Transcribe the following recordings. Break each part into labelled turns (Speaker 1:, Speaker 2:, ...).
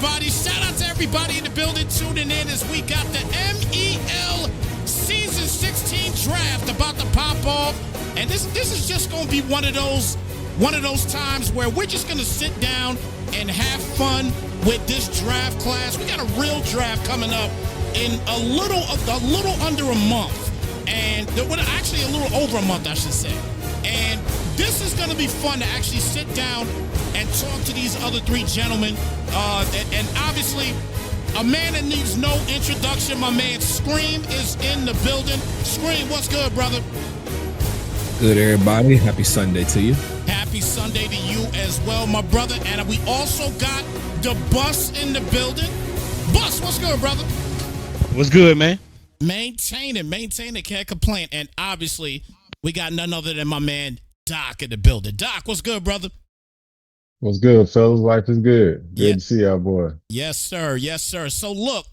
Speaker 1: everybody. Shout out to everybody in the building tuning in as we got the MEL Season 16 draft about to pop off. And this is just going to be one of those times where we're just going to sit down and have fun with this draft class. We got a real draft coming up in a little under a month. And actually a little over a month, I should say. And this is going to be fun to actually sit down and talk to these other three gentlemen. And obviously, a man that needs no introduction, my man Scream is in the building. Scream, what's good, brother?
Speaker 2: Good, everybody. Happy Sunday to you.
Speaker 1: Happy Sunday to you as well, my brother. And we also got the Bus in the building. Bus, what's good, brother?
Speaker 3: What's good, man?
Speaker 1: Maintain it, can't complain. And obviously, we got none other than my man Doc in the building. Doc, what's good, brother?
Speaker 4: What's good, fellas? Life is good. Good to see y'all, boy.
Speaker 1: Yes, sir. Yes, sir. So look,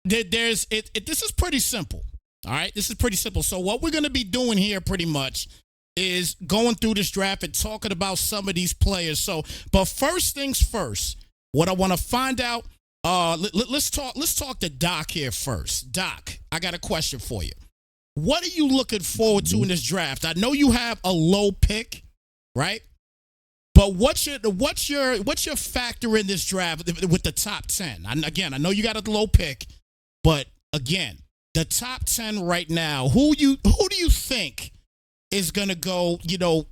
Speaker 1: this is pretty simple. All right, this is pretty simple. So what we're going to be doing here pretty much is going through this draft and talking about some of these players. So, but first things first, what I want to find out, let's talk to Doc here first. Doc, I got a question for you. What are you looking forward to in this draft? I know you have a low pick, right? But what's your factor in this draft with the top 10? I know you got a low pick, but again, the top 10 right now, who do you think is gonna go? Who do you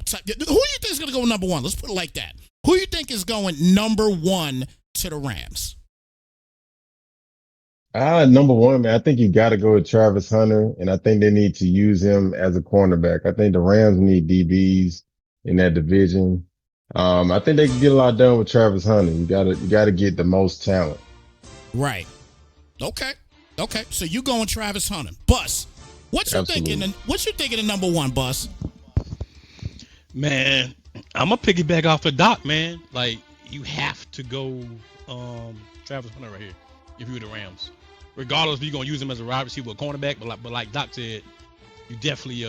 Speaker 1: think is gonna go number one? Let's put it like that. Who do you think is going number one to the Rams?
Speaker 4: Number one, man, I think you got to go with Travis Hunter, and I think they need to use him as a cornerback. I think the Rams need DBs in that division. I think they can get a lot done with Travis Hunter. You gotta get the most talent.
Speaker 1: Right. Okay. So you going Travis Hunter. Bus, what you thinking of number one, Bus?
Speaker 3: Man, I'm gonna piggyback off the Doc, man. Like, you have to go Travis Hunter right here if you're the Rams. Regardless if you're gonna use him as a wide receiver or cornerback, but like Doc said, you definitely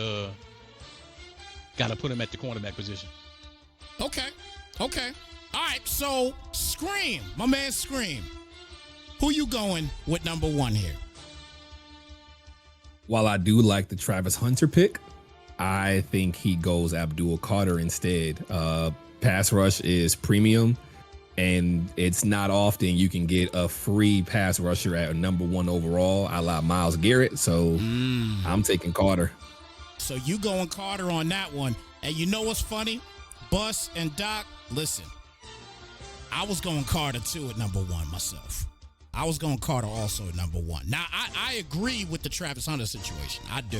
Speaker 3: gotta put him at the cornerback position.
Speaker 1: Okay. All right, so Scream, my man Scream. Who you going with number one here?
Speaker 2: While I do like the Travis Hunter pick, I think he goes Abdul Carter instead. Pass rush is premium, and it's not often you can get a free pass rusher at number one overall, a la Myles Garrett. So I'm taking Carter.
Speaker 1: So you going Carter on that one. And you know what's funny? Bus and Doc, listen, I was going Carter too at number one myself. I was going Carter also at number one. Now, I agree with the Travis Hunter situation. I do.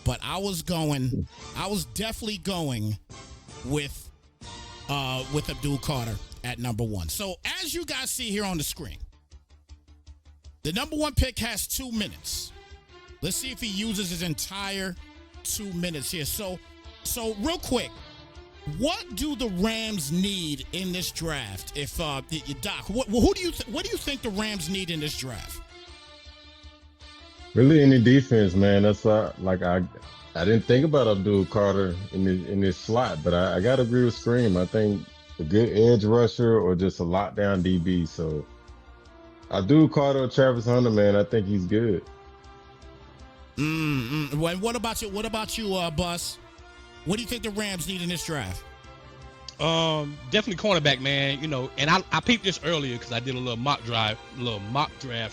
Speaker 1: But I was definitely going with Abdul Carter at number one. So as you guys see here on the screen, the number one pick has 2 minutes. Let's see if he uses his entire 2 minutes here. So real quick, what do the Rams need in this draft? If Doc, what do you think the Rams need in this draft?
Speaker 4: Really, any defense, man. That's I didn't think about Abdul Carter in this slot, but I gotta agree with Scream. I think a good edge rusher or just a lockdown DB. So Abdul Carter or Travis Hunter, man, I think he's good.
Speaker 1: What about you, Bus? What do you think the Rams need in this draft?
Speaker 3: Definitely cornerback, man. And I peeped this earlier because I did a little mock draft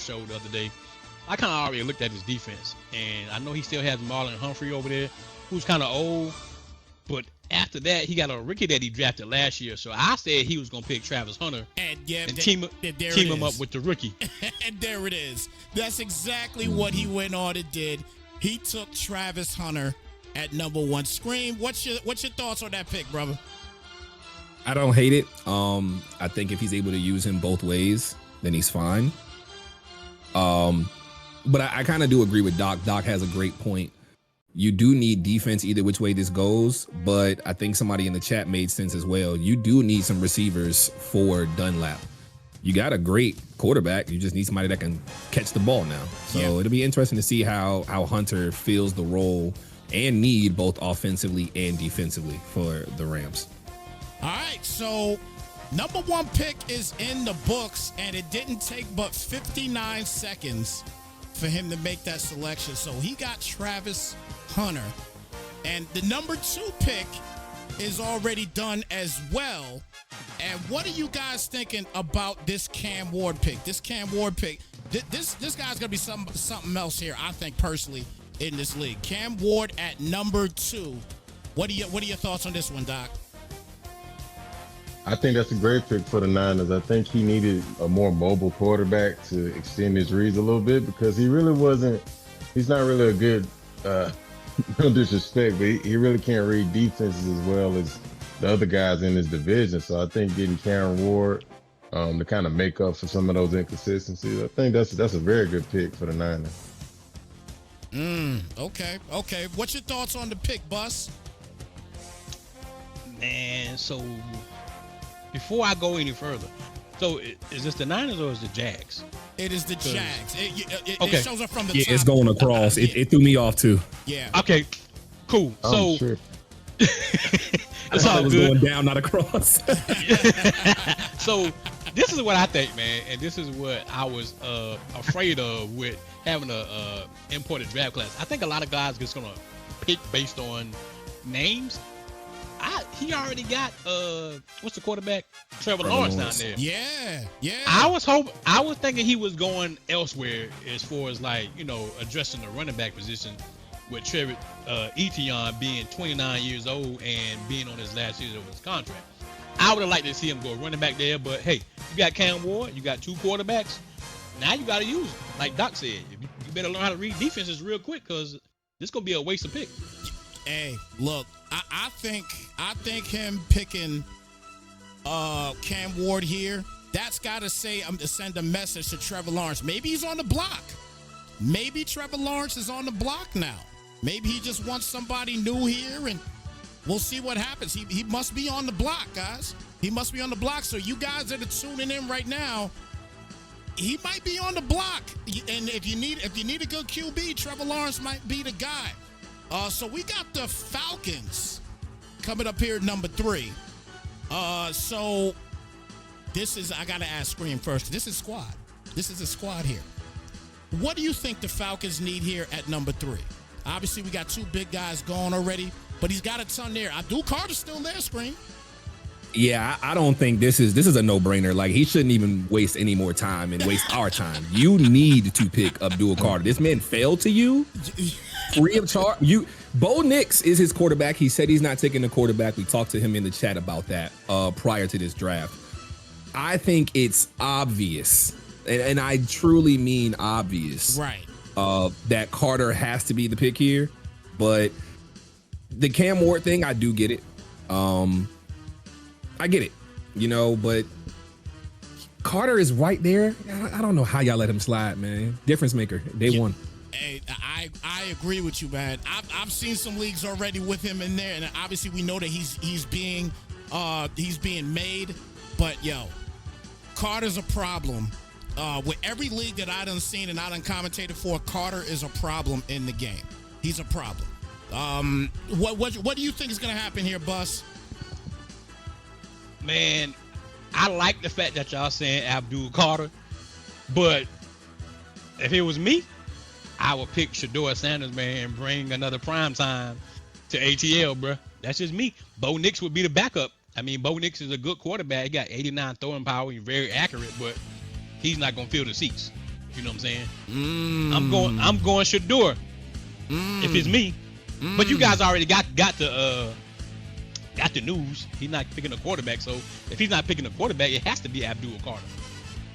Speaker 3: show the other day. I kind of already looked at his defense, and I know he still has Marlon Humphrey over there, who's kind of old. But after that, he got a rookie that he drafted last year. So I said he was gonna pick Travis Hunter and team him up with the rookie.
Speaker 1: And there it is. That's exactly what he went on and did. He took Travis Hunter at number one. Scream, what's your thoughts on that pick, brother?
Speaker 2: I don't hate it. I think if he's able to use him both ways, then he's fine. But I kind of do agree with Doc. Doc has a great point. You do need defense either which way this goes, but I think somebody in the chat made sense as well. You do need some receivers for Dunlap. You got a great quarterback. You just need somebody that can catch the ball now. So It'll be interesting to see how Hunter fills the role and need both offensively and defensively for the Rams.
Speaker 1: All right, so Number 1 pick is in the books, and it didn't take but 59 seconds for him to make that selection. So he got Travis Hunter. And the number 2 pick is already done as well. And what are you guys thinking about this Cam Ward pick? This Cam Ward pick, this guy's gonna be something else here, I think, personally, in this league. Cam Ward at number 2. What are your thoughts on this one, Doc?
Speaker 4: I think that's a great pick for the Niners. I think he needed a more mobile quarterback to extend his reads a little bit, because he really wasn't. He's not really a good. No disrespect, but he really can't read defenses as well as the other guys in his division. So I think getting Cam Ward to kind of make up for some of those inconsistencies, I think that's a very good pick for the Niners.
Speaker 1: Okay. What's your thoughts on the pick, Bus?
Speaker 3: Man, so before I go any further, so is this the Niners or is it the Jags?
Speaker 1: It is the Jags.
Speaker 3: Okay.
Speaker 1: It shows up from the
Speaker 2: Yeah,
Speaker 1: top.
Speaker 2: it's going across. It threw me off too.
Speaker 1: Yeah.
Speaker 3: Okay, cool. So
Speaker 4: Sure.
Speaker 3: it's all
Speaker 2: It was
Speaker 3: good.
Speaker 2: going down, not across.
Speaker 3: So this is what I think, man, and this is what I was afraid of with having a imported draft class. I think a lot of guys just gonna pick based on names. He already got what's the quarterback? Trevor Lawrence down there.
Speaker 1: Yeah.
Speaker 3: I was thinking he was going elsewhere as far as, like, you know, addressing the running back position with Trevor Etienne being 29 years old and being on his last year of his contract. I would have liked to see him go running back there, but hey, you got Cam Ward, you got 2 quarterbacks. Now you got to use them. Like Doc said, you better learn how to read defenses real quick, because this gonna be a waste of pick.
Speaker 1: Hey, look, I think him picking Cam Ward here, that's got to send a message to Trevor Lawrence. Maybe he's on the block. Maybe Trevor Lawrence is on the block now. Maybe he just wants somebody new here, and we'll see what happens. He must be on the block, guys. He must be on the block. So you guys that are tuning in right now, he might be on the block. And if you need a good QB, Trevor Lawrence might be the guy. So we got the Falcons coming up here at number 3. So this is, I got to ask Scream first. This is squad. This is a squad here. What do you think the Falcons need here at number 3? Obviously, we got 2 big guys gone already, but he's got a ton there. Abdul Carter's still there, Scream.
Speaker 2: Yeah, I don't think this is a no-brainer. Like, he shouldn't even waste any more time and waste our time. You need to pick Abdul Carter. This man failed to you. Free of charge. Bo Nix is his quarterback. He said he's not taking the quarterback. We talked to him in the chat about that prior to this draft. I think it's obvious, and I truly mean obvious,
Speaker 1: Right.
Speaker 2: that Carter has to be the pick here. But the Cam Ward thing, I do get it. I get it, you know, but Carter is right there. I don't know how y'all let him slide, man. Difference maker, day one.
Speaker 1: Hey, I agree with you, man. I've seen some leagues already with him in there, and obviously we know that he's being made. But yo, Carter's a problem. With every league that I done seen and I done commentated for, Carter is a problem in the game. He's a problem. What do you think is gonna happen here, Bus?
Speaker 3: Man, I like the fact that y'all saying Abdul Carter, but if it was me, I would pick Shedeur Sanders, man, and bring another prime time to ATL, bro. That's just me. Bo Nix would be the backup. I mean, Bo Nix is a good quarterback. He got 89 throwing power. He's very accurate, but he's not gonna fill the seats. You know what I'm saying? I'm going Shedeur. If it's me, but you guys already got the news. He's not picking a quarterback, so if he's not picking a quarterback, it has to be Abdul Carter.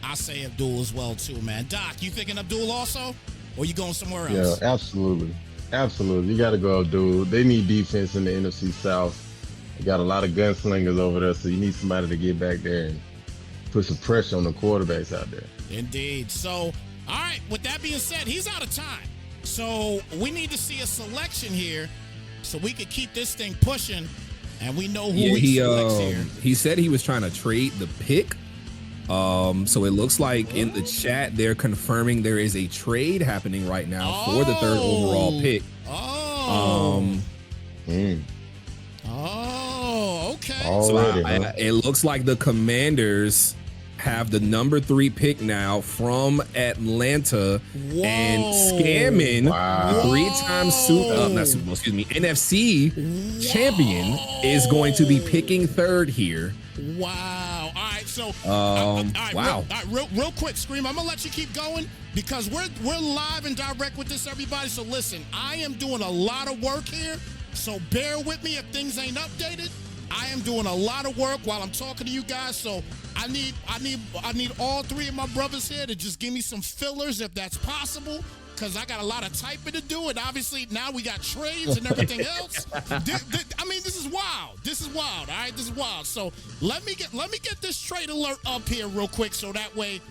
Speaker 1: I say Abdul as well too, man. Doc, you thinking Abdul also, or you going somewhere else?
Speaker 4: Yeah, absolutely. You got to go Abdul. They need defense in the NFC South. They got a lot of gunslingers over there, so you need somebody to get back there and put some pressure on the quarterbacks out there.
Speaker 1: Indeed. So, all right, with that being said, he's out of time. So we need to see a selection here so we could keep this thing pushing, and we know who he selects here.
Speaker 2: He said he was trying to trade the pick. So it looks like in the chat they're confirming there is a trade happening right now for the 3rd overall pick.
Speaker 1: Okay.
Speaker 4: Already, huh?
Speaker 2: It looks like the Commanders have the number 3 pick now from Atlanta, and scamming
Speaker 4: Wow.
Speaker 2: 3-time NFC champion is going to be picking 3rd here.
Speaker 1: Wow. All right. So,
Speaker 2: Wow.
Speaker 1: Real quick, Scream. I'm gonna let you keep going because we're live and direct with this, everybody. So listen, I am doing a lot of work here. So bear with me if things ain't updated. I am doing a lot of work while I'm talking to you guys. So I need all 3 of my brothers here to just give me some fillers if that's possible, because I got a lot of typing to do. And obviously now we got trades and everything else. I mean, this is wild. This is wild. All right, this is wild. So let me get this trade alert up here real quick, so that way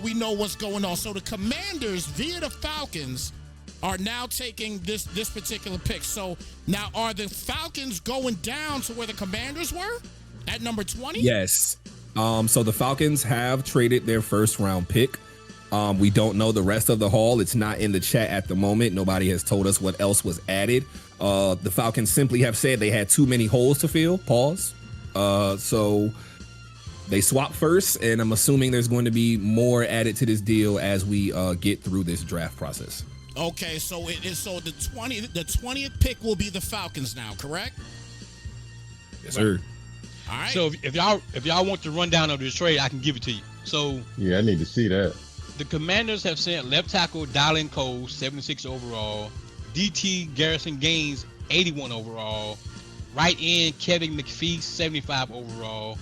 Speaker 1: we know what's going on. So the Commanders via the Falcons are now taking this particular pick. So now are the Falcons going down to where the Commanders were at number 20?
Speaker 2: Yes. So the Falcons have traded their 1st round pick. We don't know the rest of the haul. It's not in the chat at the moment. Nobody has told us what else was added. The Falcons simply have said they had too many holes to fill. Pause. So they swapped first, and I'm assuming there's going to be more added to this deal as we get through this draft process.
Speaker 1: Okay, so it is the 20th pick will be the Falcons now, correct?
Speaker 2: Yes, sir.
Speaker 1: All right.
Speaker 3: So if y'all want the rundown of this trade, I can give it to you. So
Speaker 4: Yeah, I need to see that.
Speaker 3: the Commanders have sent left tackle Dylan Cole, 76 overall, DT Garrison Gaines, 81 overall, right end Kevin McPhee, 75 overall,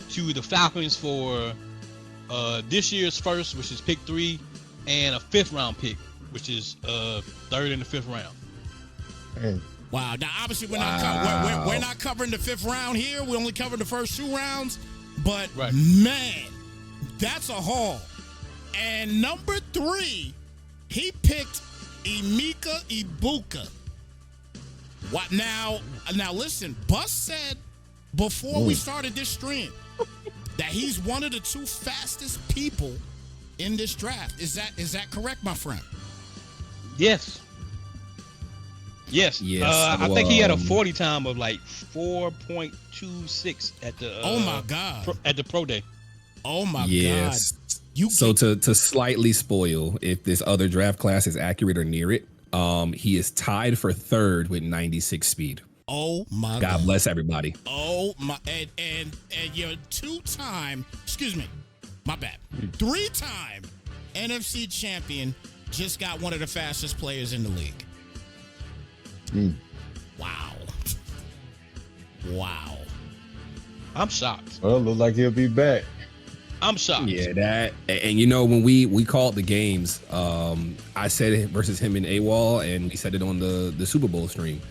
Speaker 3: to the Falcons for this year's first, which is pick 3, and a 5th round pick, which is 3rd and the 5th round.
Speaker 4: Hey,
Speaker 1: Wow. Now, obviously, we're not covering the 5th round here. We only covered the first 2 rounds. But,
Speaker 3: Right.
Speaker 1: man, that's a haul. And number 3, he picked Emeka Ibuka. What now, listen, Bus said before we started this stream that he's one of the 2 fastest people in this draft. Is that correct, my friend?
Speaker 3: Yes. Yes. I think he had a 40 time of like 4.26 at the
Speaker 1: oh my God.
Speaker 3: at the pro day.
Speaker 1: Oh my
Speaker 2: Yes.
Speaker 1: God.
Speaker 2: So to slightly spoil if this other draft class is accurate or near it, he is tied for 3rd with 96 speed.
Speaker 1: Oh my
Speaker 2: God bless everybody.
Speaker 1: Oh my, and your 2-time, excuse me, my bad, 3-time NFC champion just got one of the fastest players in the league. Wow. Wow.
Speaker 3: I'm shocked.
Speaker 4: well, look like he'll be back.
Speaker 3: I'm shocked.
Speaker 2: Yeah, that and you know when we called the games, I said it versus him in AWOL, and we said it on the Super Bowl stream.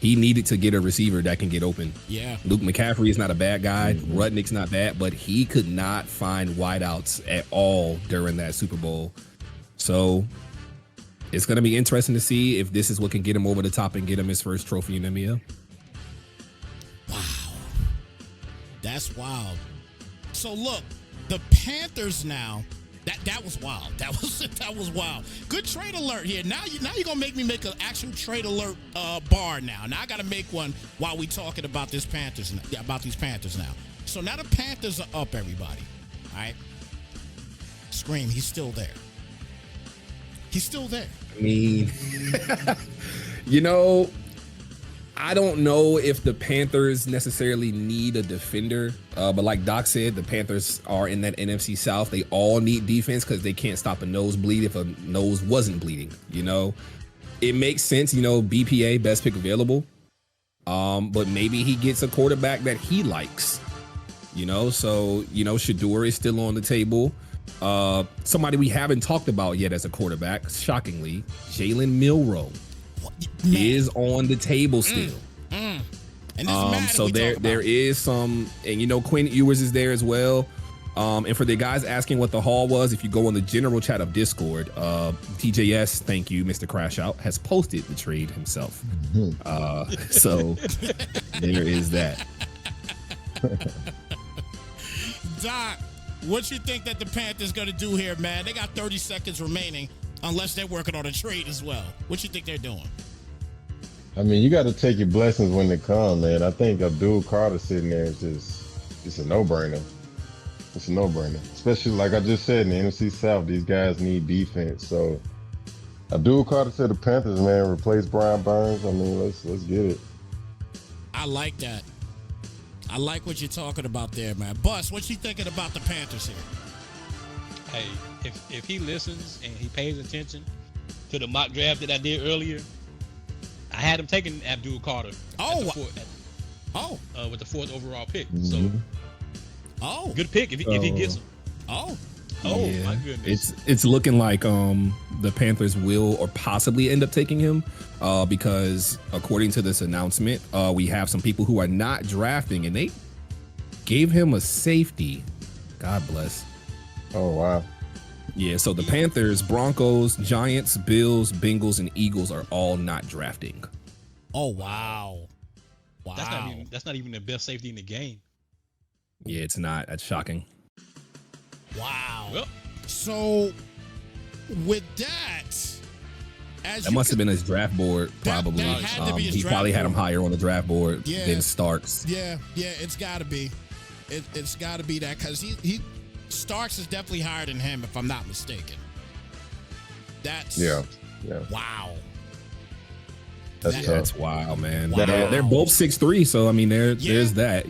Speaker 2: He needed to get a receiver that can get open.
Speaker 1: Yeah.
Speaker 2: Luke McCaffrey is not a bad guy. Rudnick's not bad, but he could not find wideouts at all during that Super Bowl. So it's going to be interesting to see if this is what can get him over the top and get him his first trophy in EMEA.
Speaker 1: Wow. That's wild. So look, the Panthers now. That was wild. That was wild. Good trade alert here. Now you're gonna make me make an actual trade alert bar now. Now I gotta make one while we talking about these Panthers now. So now the Panthers are up, everybody. All right. Scream. He's still there. He's still there.
Speaker 2: I mean, you know, I don't know if the Panthers necessarily need a defender, but like Doc said, the Panthers are in that NFC South. They all need defense because they can't stop a nosebleed if a nose wasn't bleeding. You know, it makes sense. You know, BPA, best pick available, but maybe he gets a quarterback that he likes. You know, so you know, Shador is still on the table. Somebody we haven't talked about yet as a quarterback, shockingly, Jalen Milroe. Is on the table still.
Speaker 1: And this
Speaker 2: so there is some, and you know Quinn Ewers is there as well. And for the guys asking what the haul was, if you go on the general chat of Discord, TJS, thank you, Mr. Crash Out, has posted the trade himself. So there is that.
Speaker 1: Doc, what you think that the Panthers gonna do here, man? They got 30 seconds remaining, unless they're working on a trade as well. What you think they're doing?
Speaker 4: I mean, you got to take your blessings when they come, man. I think Abdul Carter sitting there is just, it's a no-brainer. It's a no-brainer, especially like I just said in the NFC South. These guys need defense. So Abdul Carter to the Panthers, man, replace Brian Burns. I mean, let's get it.
Speaker 1: I like that. I like what you're talking about there, man. Bus, what you thinking about the Panthers here?
Speaker 3: Hey, if he listens and he pays attention to the mock draft that I did earlier, I had him taking Abdul Carter. With the 4th overall pick.
Speaker 4: Mm-hmm.
Speaker 1: So,
Speaker 3: good pick if he gets him.
Speaker 2: Yeah.
Speaker 3: My goodness.
Speaker 2: It's looking like the Panthers will or possibly end up taking him because according to this announcement, we have some people who are not drafting and they gave him a safety. God bless.
Speaker 4: Oh, wow.
Speaker 2: Yeah, so the Panthers, Broncos, Giants, Bills, Bengals, and Eagles are all not drafting.
Speaker 1: Oh, wow.
Speaker 3: That's not even the best safety in the game.
Speaker 2: Yeah, it's not. That's shocking.
Speaker 1: Wow.
Speaker 3: Well,
Speaker 1: so with that,
Speaker 2: that must have been his draft board, probably.
Speaker 1: That had to be his
Speaker 2: he
Speaker 1: draft
Speaker 2: probably had him
Speaker 1: board.
Speaker 2: higher on the draft board
Speaker 1: Yeah.
Speaker 2: than Starks.
Speaker 1: Yeah, it's got to be. It's got to be that because he Starks is definitely higher than him, if I'm not mistaken. That's
Speaker 4: Yeah.
Speaker 1: wow.
Speaker 2: That's wild, man.
Speaker 1: Wow.
Speaker 2: They're both 6'3", so I mean, there's that.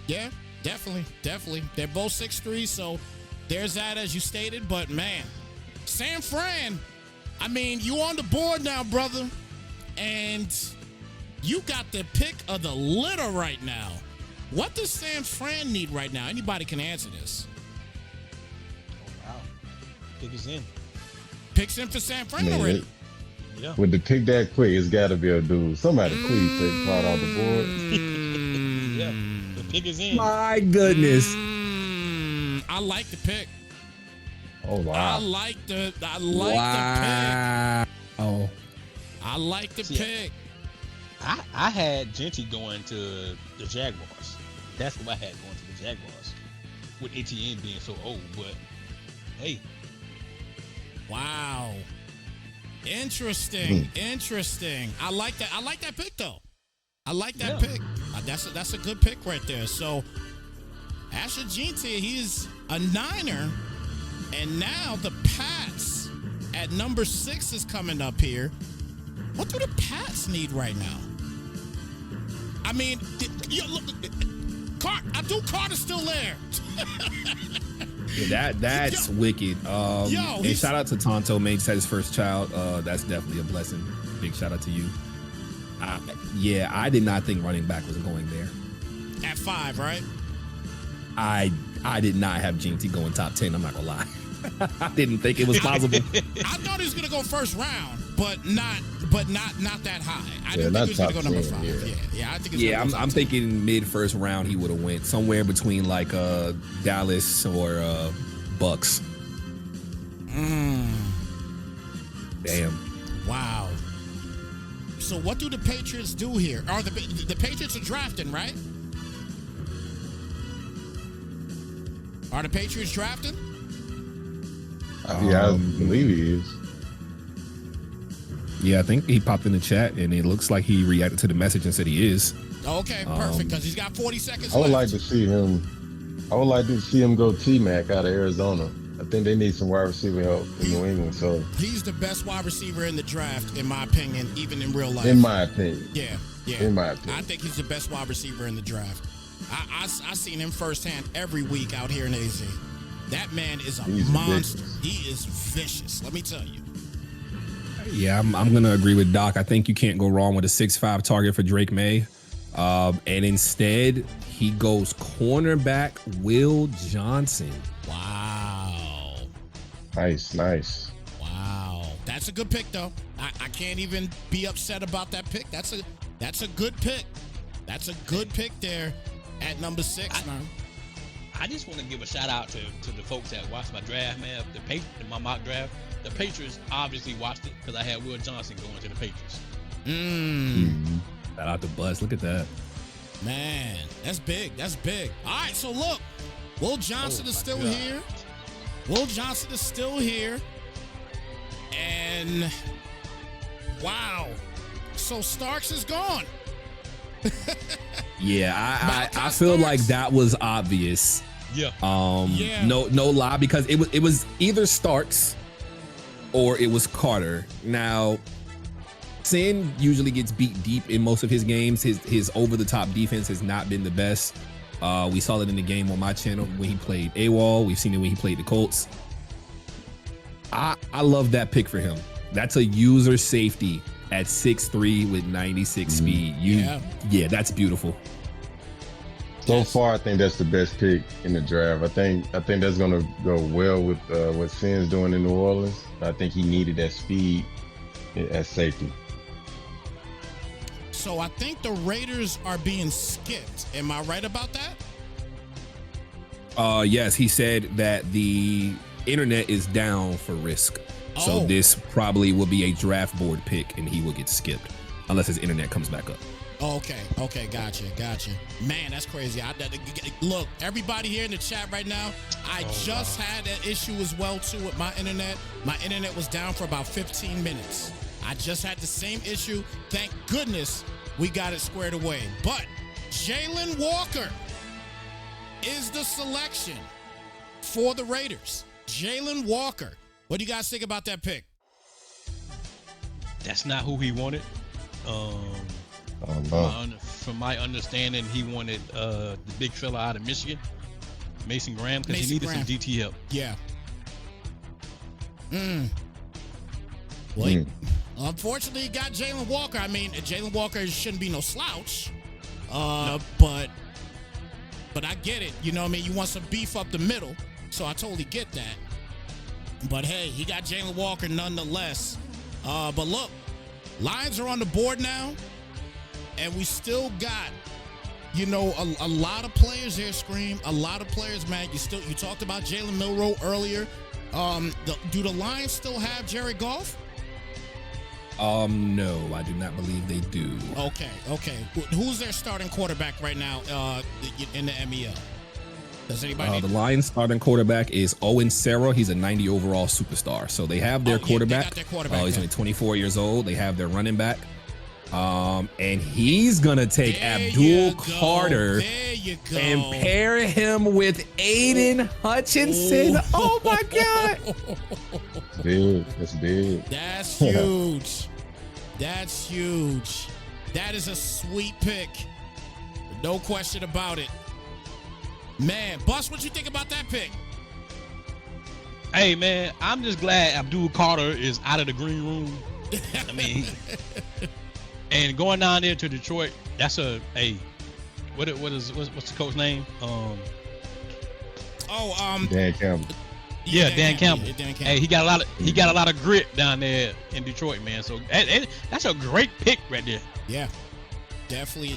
Speaker 1: Yeah, definitely. They're both 6'3", so there's that as you stated. But man, San Fran, I mean, you on the board now, brother, and you got the pick of the litter right now. What does San Fran need right now? Anybody can answer this.
Speaker 3: Oh, wow. Pick is in.
Speaker 1: Picks in for San Fran
Speaker 4: Man,
Speaker 1: already.
Speaker 3: Yeah.
Speaker 4: With the pick that quick, it's got to be a dude. Somebody please take Carter off the board.
Speaker 3: Yeah. The pick is in.
Speaker 2: My goodness.
Speaker 1: I like the pick.
Speaker 4: Oh, wow.
Speaker 1: I like the pick.
Speaker 2: Oh,
Speaker 1: I like the pick.
Speaker 3: I had Genty going to the Jaguars. That's what I had going to the Jaguars. With Etienne being so old, but hey.
Speaker 1: Wow. Interesting. I like that. I like that pick though. I like that pick. That's a good pick right there. So Asher Genty, he's a Niner, and now the Pats at number 6 is coming up here. What do the Pats need right now? I mean, Abdul Carter's still there.
Speaker 2: yeah, that's wicked. And shout out to Tonto, man. He's had his first child. That's definitely a blessing. Big shout out to you. I did not think running back was going there.
Speaker 1: At 5, right?
Speaker 2: I did not have Genty going top 10. I'm not gonna lie. I didn't think it was possible.
Speaker 1: I thought he was gonna go first round, but not that high. I didn't think he was gonna go number 5. I think.
Speaker 2: I'm thinking mid first round he would have went somewhere between like Dallas or Bucks. Damn.
Speaker 1: Wow. So what do the Patriots do here? Are the Patriots are drafting, right? Are the Patriots drafting?
Speaker 4: I believe he is.
Speaker 2: Yeah, I think he popped in the chat and it looks like he reacted to the message and said he is.
Speaker 1: Okay, perfect, because he's got 40 seconds
Speaker 4: I would
Speaker 1: left.
Speaker 4: like to see him go T-Mac out of Arizona. I think they need some wide receiver help in New England. So
Speaker 1: he's the best wide receiver in the draft, in my opinion, even in real life.
Speaker 4: In my opinion.
Speaker 1: Yeah.
Speaker 4: In my opinion.
Speaker 1: I think he's the best wide receiver in the draft. I seen him firsthand every week out here in AZ. That man is a monster.
Speaker 4: Vicious.
Speaker 1: He is vicious, let me tell you.
Speaker 2: Yeah, I'm going to agree with Doc. I think you can't go wrong with a 6'5" target for Drake May. And instead, he goes cornerback Will Johnson.
Speaker 1: Wow.
Speaker 4: Nice.
Speaker 1: Wow. That's a good pick, though. I can't even be upset about that pick. That's a good pick. That's a good pick there at number 6, man.
Speaker 3: I just want to give a shout out to the folks that watched my draft, man. My mock draft. The Patriots obviously watched it because I had Will Johnson going to the Patriots.
Speaker 2: Shout out to Buzz. Look at that.
Speaker 1: Man, that's big. All right, so look, Will Johnson is still here. Will Johnson is still here. And wow. So So Starks is gone.
Speaker 2: Yeah, I feel like that was obvious.
Speaker 3: Yeah.
Speaker 2: No lie, because it was either Starks or it was Carter. Now, Sin usually gets beat deep in most of his games. His over the top defense has not been the best. We saw it in the game on my channel when he played AWOL. We've seen it when he played the Colts. I love that pick for him. That's a user safety at 6'3" with 96 speed. Yeah, that's beautiful.
Speaker 4: So far, I think that's the best pick in the draft. I think that's gonna go well with what Sin's doing in New Orleans. I think he needed that speed at safety.
Speaker 1: So I think the Raiders are being skipped. Am I right about that?
Speaker 2: Yes, he said that the internet is down for risk. So this probably will be a draft board pick and he will get skipped unless his internet comes back up.
Speaker 1: Okay, gotcha. Man, that's crazy. Look, everybody here in the chat right now, I just had an issue as well too with my internet. My internet was down for about 15 minutes. I just had the same issue. Thank goodness we got it squared away. But Jalen Walker is the selection for the Raiders. Jalen Walker. What do you guys think about that pick?
Speaker 3: That's not who he wanted. From my understanding, he wanted the big fella out of Michigan, Mason Graham, because he needed some DT help.
Speaker 1: Yeah. Well, unfortunately, he got Jalen Walker. I mean, Jalen Walker shouldn't be no slouch. No. But I get it. You know what I mean? You want some beef up the middle, so I totally get that. But hey, he got Jalen Walker nonetheless. But look, Lions are on the board now, and we still got, you know, a lot of players there, Scream. A lot of players, man. You talked about Jalen Milroe earlier. Do the Lions still have Jared Goff?
Speaker 2: No, I do not believe they do.
Speaker 1: Okay. Who's their starting quarterback right now in the MEL? Does anybody
Speaker 2: the Lions starting quarterback is Owen Sarah. He's a 90 overall superstar. So they have their quarterback.
Speaker 1: They got their quarterback.
Speaker 2: He's only 24 years old. They have their running back. And he's gonna take Abdul Carter and pair him with Aiden Hutchinson. Oh my God.
Speaker 4: Big. That's big.
Speaker 1: That's huge. That's huge. That is a sweet pick. No question about it. Man, Bus, what you think about that pick?
Speaker 3: Hey, man, I'm just glad Abdul Carter is out of the green room. I mean, and going down there to Detroit, that's what's the coach name?
Speaker 4: Dan Campbell.
Speaker 3: Yeah, Dan Campbell.
Speaker 1: Dan Campbell.
Speaker 3: Hey, he got a lot of grit down there in Detroit, man. So that's a great pick right there.
Speaker 1: Yeah, definitely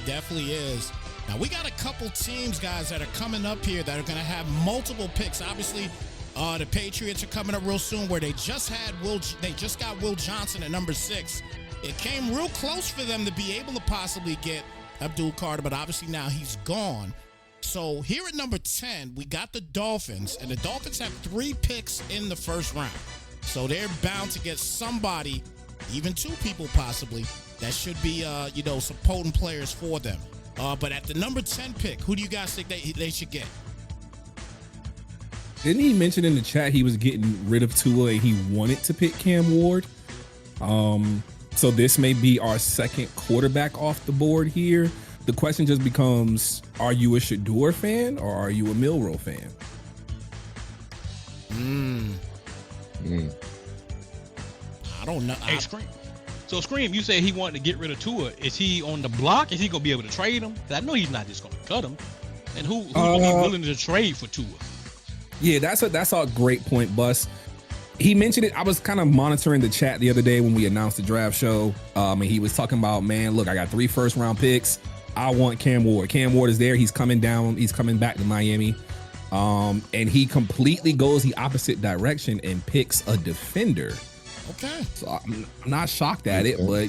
Speaker 1: is. Now we got a couple teams, guys, that are coming up here that are going to have multiple picks. Obviously, the Patriots are coming up real soon, where they just got Will Johnson at number 6. It came real close for them to be able to possibly get Abdul Carter, but obviously now he's gone. So here at number 10, we got the Dolphins, and the Dolphins have 3 picks in the first round. So they're bound to get somebody, even 2 people possibly, that should be, some potent players for them. But at the number 10 pick, who do you guys think they should get?
Speaker 2: Didn't he mention in the chat he was getting rid of Tua and he wanted to pick Cam Ward? So this may be our second quarterback off the board here. The question just becomes, are you a Shador fan or are you a Milroe fan?
Speaker 1: I don't know.
Speaker 3: Hey, Scream. So, Scream, you say he wanted to get rid of Tua. Is he on the block? Is he going to be able to trade him? Because I know he's not just going to cut him. And who's going to be willing to trade for Tua?
Speaker 2: Yeah, that's a great point, Bus. He mentioned it. I was kind of monitoring the chat the other day when we announced the draft show. And he was talking about, man, look, I got 3 first-round picks. I want Cam Ward. Cam Ward is there. He's coming down. He's coming back to Miami. And he completely goes the opposite direction and picks a defender.
Speaker 1: Okay.
Speaker 2: So I'm not shocked at it, but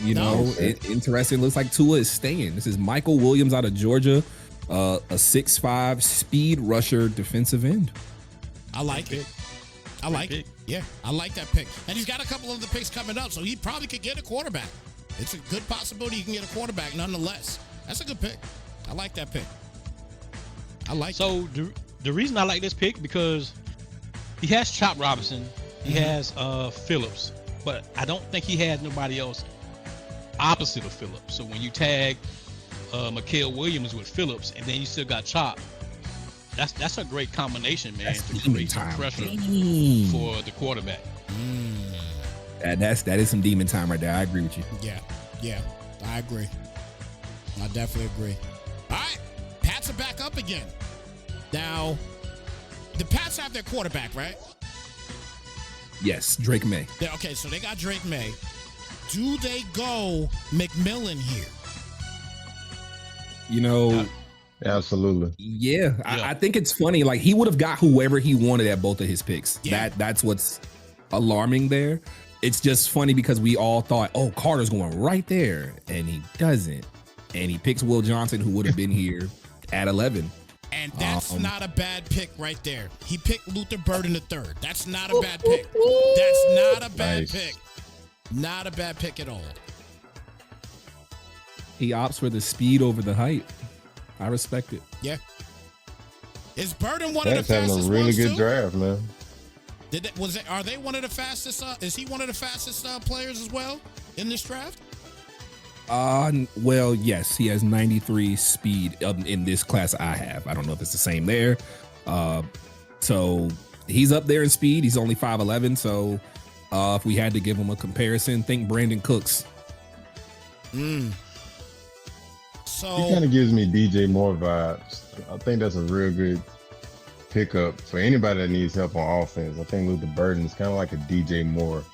Speaker 2: interesting. Looks like Tua is staying. This is Michael Williams out of Georgia, a 6'5" speed rusher defensive end.
Speaker 1: I like it. I like it. Yeah, I like that pick. And he's got a couple of the picks coming up, so he probably could get a quarterback. it's a good possibility you can get a quarterback nonetheless. That's a good pick. I like that pick. I like
Speaker 3: So the reason I like this pick because he has Chop Robinson, he has Phillips, but I don't think he has nobody else opposite of Phillips. So when you tag Mikael Williams with Phillips, and then you still got Chop, that's a great combination, man,
Speaker 2: That's
Speaker 3: to create some
Speaker 2: time.
Speaker 3: pressure for the quarterback.
Speaker 2: That is some demon time right there. I agree with you.
Speaker 1: Yeah, I agree. I definitely agree. All right, Pats are back up again. Now, the Pats have their quarterback, right?
Speaker 2: Yes, Drake May.
Speaker 1: Okay, so they got Drake May. Do they go McMillan here?
Speaker 2: You know,
Speaker 4: Absolutely.
Speaker 2: yeah. I think it's funny. Like, he would have got whoever he wanted at both of his picks.
Speaker 1: Yeah.
Speaker 2: That's what's alarming there. It's just funny because we all thought, oh, Carter's going right there, and he doesn't. And he picks Will Johnson, who would have been here at 11.
Speaker 1: And that's not a bad pick right there. He picked Luther Burden III. That's not a bad pick. That's not a bad
Speaker 4: Nice.
Speaker 1: pick. Not a bad pick at all.
Speaker 2: He opts for the speed over the height. I respect it.
Speaker 1: Yeah. Is Burden one
Speaker 4: That's
Speaker 1: of the
Speaker 4: having
Speaker 1: fastest
Speaker 4: a really
Speaker 1: ones
Speaker 4: good
Speaker 1: too?
Speaker 4: draft, man.
Speaker 1: Are they one of the fastest? Is he one of the fastest players as well in this draft?
Speaker 2: Well, yes, he has 93 speed in this class I have. I don't know if it's the same there. So he's up there in speed. He's only 5'11", so if we had to give him a comparison, think Brandon Cooks.
Speaker 1: So
Speaker 4: He kind of gives me DJ Moore vibes. I think that's a real good pickup for anybody that needs help on offense. I think Luther Burden is kind of like a DJ Moore.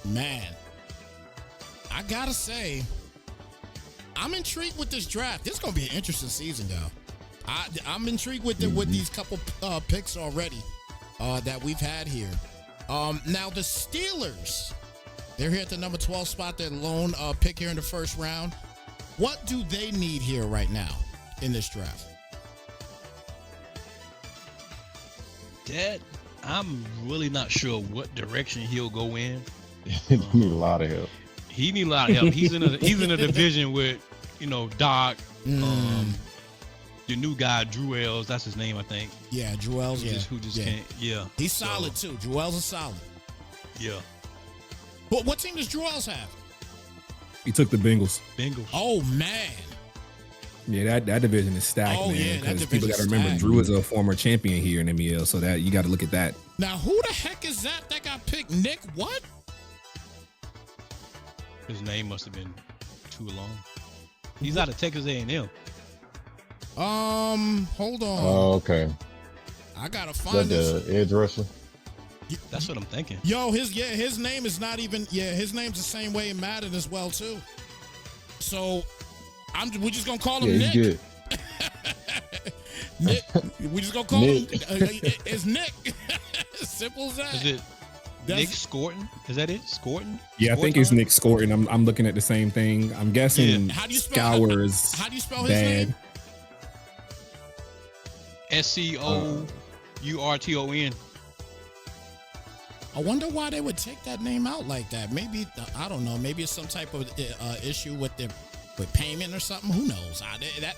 Speaker 1: man, I gotta say, I'm intrigued with this draft. This is gonna be an interesting season, though. I'm intrigued with these couple picks already that we've had here. Now the Steelers, they're here at the number 12 spot. Their lone pick here in the first round. What do they need here right now in this draft?
Speaker 3: That I'm really not sure what direction he'll go in.
Speaker 4: You need a lot of help.
Speaker 3: He need a lot of help. He's in a division with, Doc, the new guy Drew Ells. That's his name, I think.
Speaker 1: Yeah, Joel's.
Speaker 3: Who just can't. Yeah,
Speaker 1: He's solid too. Joel's is solid.
Speaker 3: Yeah,
Speaker 1: But what team does Joel's have?
Speaker 2: He took the Bengals.
Speaker 3: Bengals.
Speaker 1: Oh man.
Speaker 2: Yeah, that division is stacked,
Speaker 1: Oh, yeah,
Speaker 2: man.
Speaker 1: that
Speaker 2: Because people got to
Speaker 1: division's
Speaker 2: remember,
Speaker 1: stacked.
Speaker 2: Drew is a former champion here in MEL, so that you got to look at that.
Speaker 1: Now who the heck is that got picked? Nick what?
Speaker 3: His name must have been too long. He's out of Texas A&M.
Speaker 1: Hold on.
Speaker 4: Oh, okay.
Speaker 1: I gotta
Speaker 4: Is
Speaker 1: find
Speaker 4: that
Speaker 1: this.
Speaker 4: the edge rusher?
Speaker 3: That's what I'm thinking.
Speaker 1: Yo, his name is not even. His name's the same way in Madden as well too. So, we're just gonna call him
Speaker 4: Yeah,
Speaker 1: Nick.
Speaker 4: he's good.
Speaker 1: Nick. We just gonna call
Speaker 4: Nick.
Speaker 1: him. It's Nick. Simple as that.
Speaker 3: Is it
Speaker 1: That's-
Speaker 3: Nick Scorton? Is that it? Scorton?
Speaker 2: Yeah, I think it's
Speaker 3: Scorton?
Speaker 2: Nick Scorton. I'm looking at the same thing. I'm guessing
Speaker 1: Yeah. How do you spell-
Speaker 2: Scours.
Speaker 1: how do you spell his
Speaker 2: bad.
Speaker 1: name?
Speaker 3: Scourton.
Speaker 1: I wonder why they would take that name out like that. Maybe I don't know. Maybe it's some type of issue with payment or something. Who knows?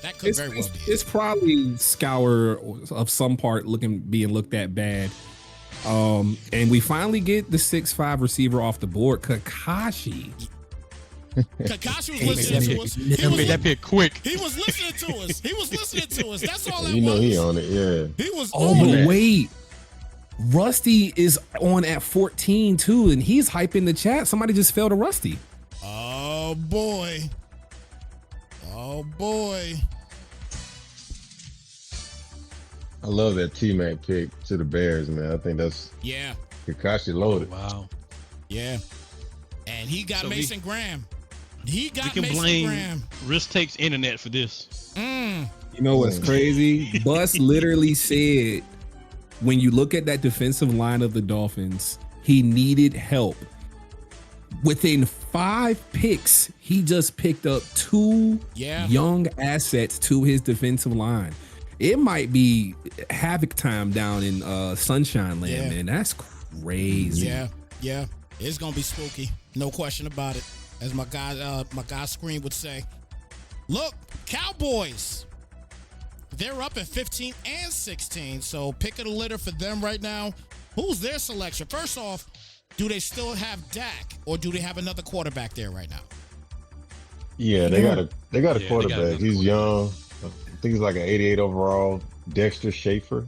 Speaker 1: That could very well be.
Speaker 2: It's probably Scour of some part being looked at bad. And we finally get the 6'5" receiver off the board, Kakashi.
Speaker 1: Kakashi was listening to us.
Speaker 3: He made that pick quick.
Speaker 1: He was listening to us. He was listening to us. That's all that
Speaker 4: You know
Speaker 1: was.
Speaker 4: he on it, yeah.
Speaker 1: He was
Speaker 2: Oh,
Speaker 1: on
Speaker 2: but
Speaker 1: it.
Speaker 2: wait. Rusty is on at 14 too, and he's hyping the chat. Somebody just fell to Rusty.
Speaker 1: Oh boy. Oh boy.
Speaker 4: I love that T-Mac pick to the Bears, man. I think that's
Speaker 1: Yeah.
Speaker 4: Kakashi loaded.
Speaker 3: Wow.
Speaker 1: Yeah. And he got
Speaker 3: So
Speaker 1: Mason Graham. He
Speaker 3: We
Speaker 1: got
Speaker 3: can
Speaker 1: Mason
Speaker 3: blame
Speaker 1: Graham.
Speaker 3: Risk Takes Internet for this.
Speaker 2: You know what's crazy? Bus literally said, when you look at that defensive line of the Dolphins, he needed help. Within 5 picks, he just picked up 2 young assets to his defensive line. It might be havoc time down in Sunshine Land, man. That's crazy.
Speaker 1: Yeah. It's gonna be spooky, no question about it. As my guy Screen would say. Look, Cowboys. They're up at 15 and 16, so pick of the litter for them right now. Who's their selection? First off, do they still have Dak, or do they have another quarterback there right now?
Speaker 4: Yeah, they got a quarterback.
Speaker 3: another
Speaker 4: He's young. I think he's like an 88 overall. Dexter Schaefer.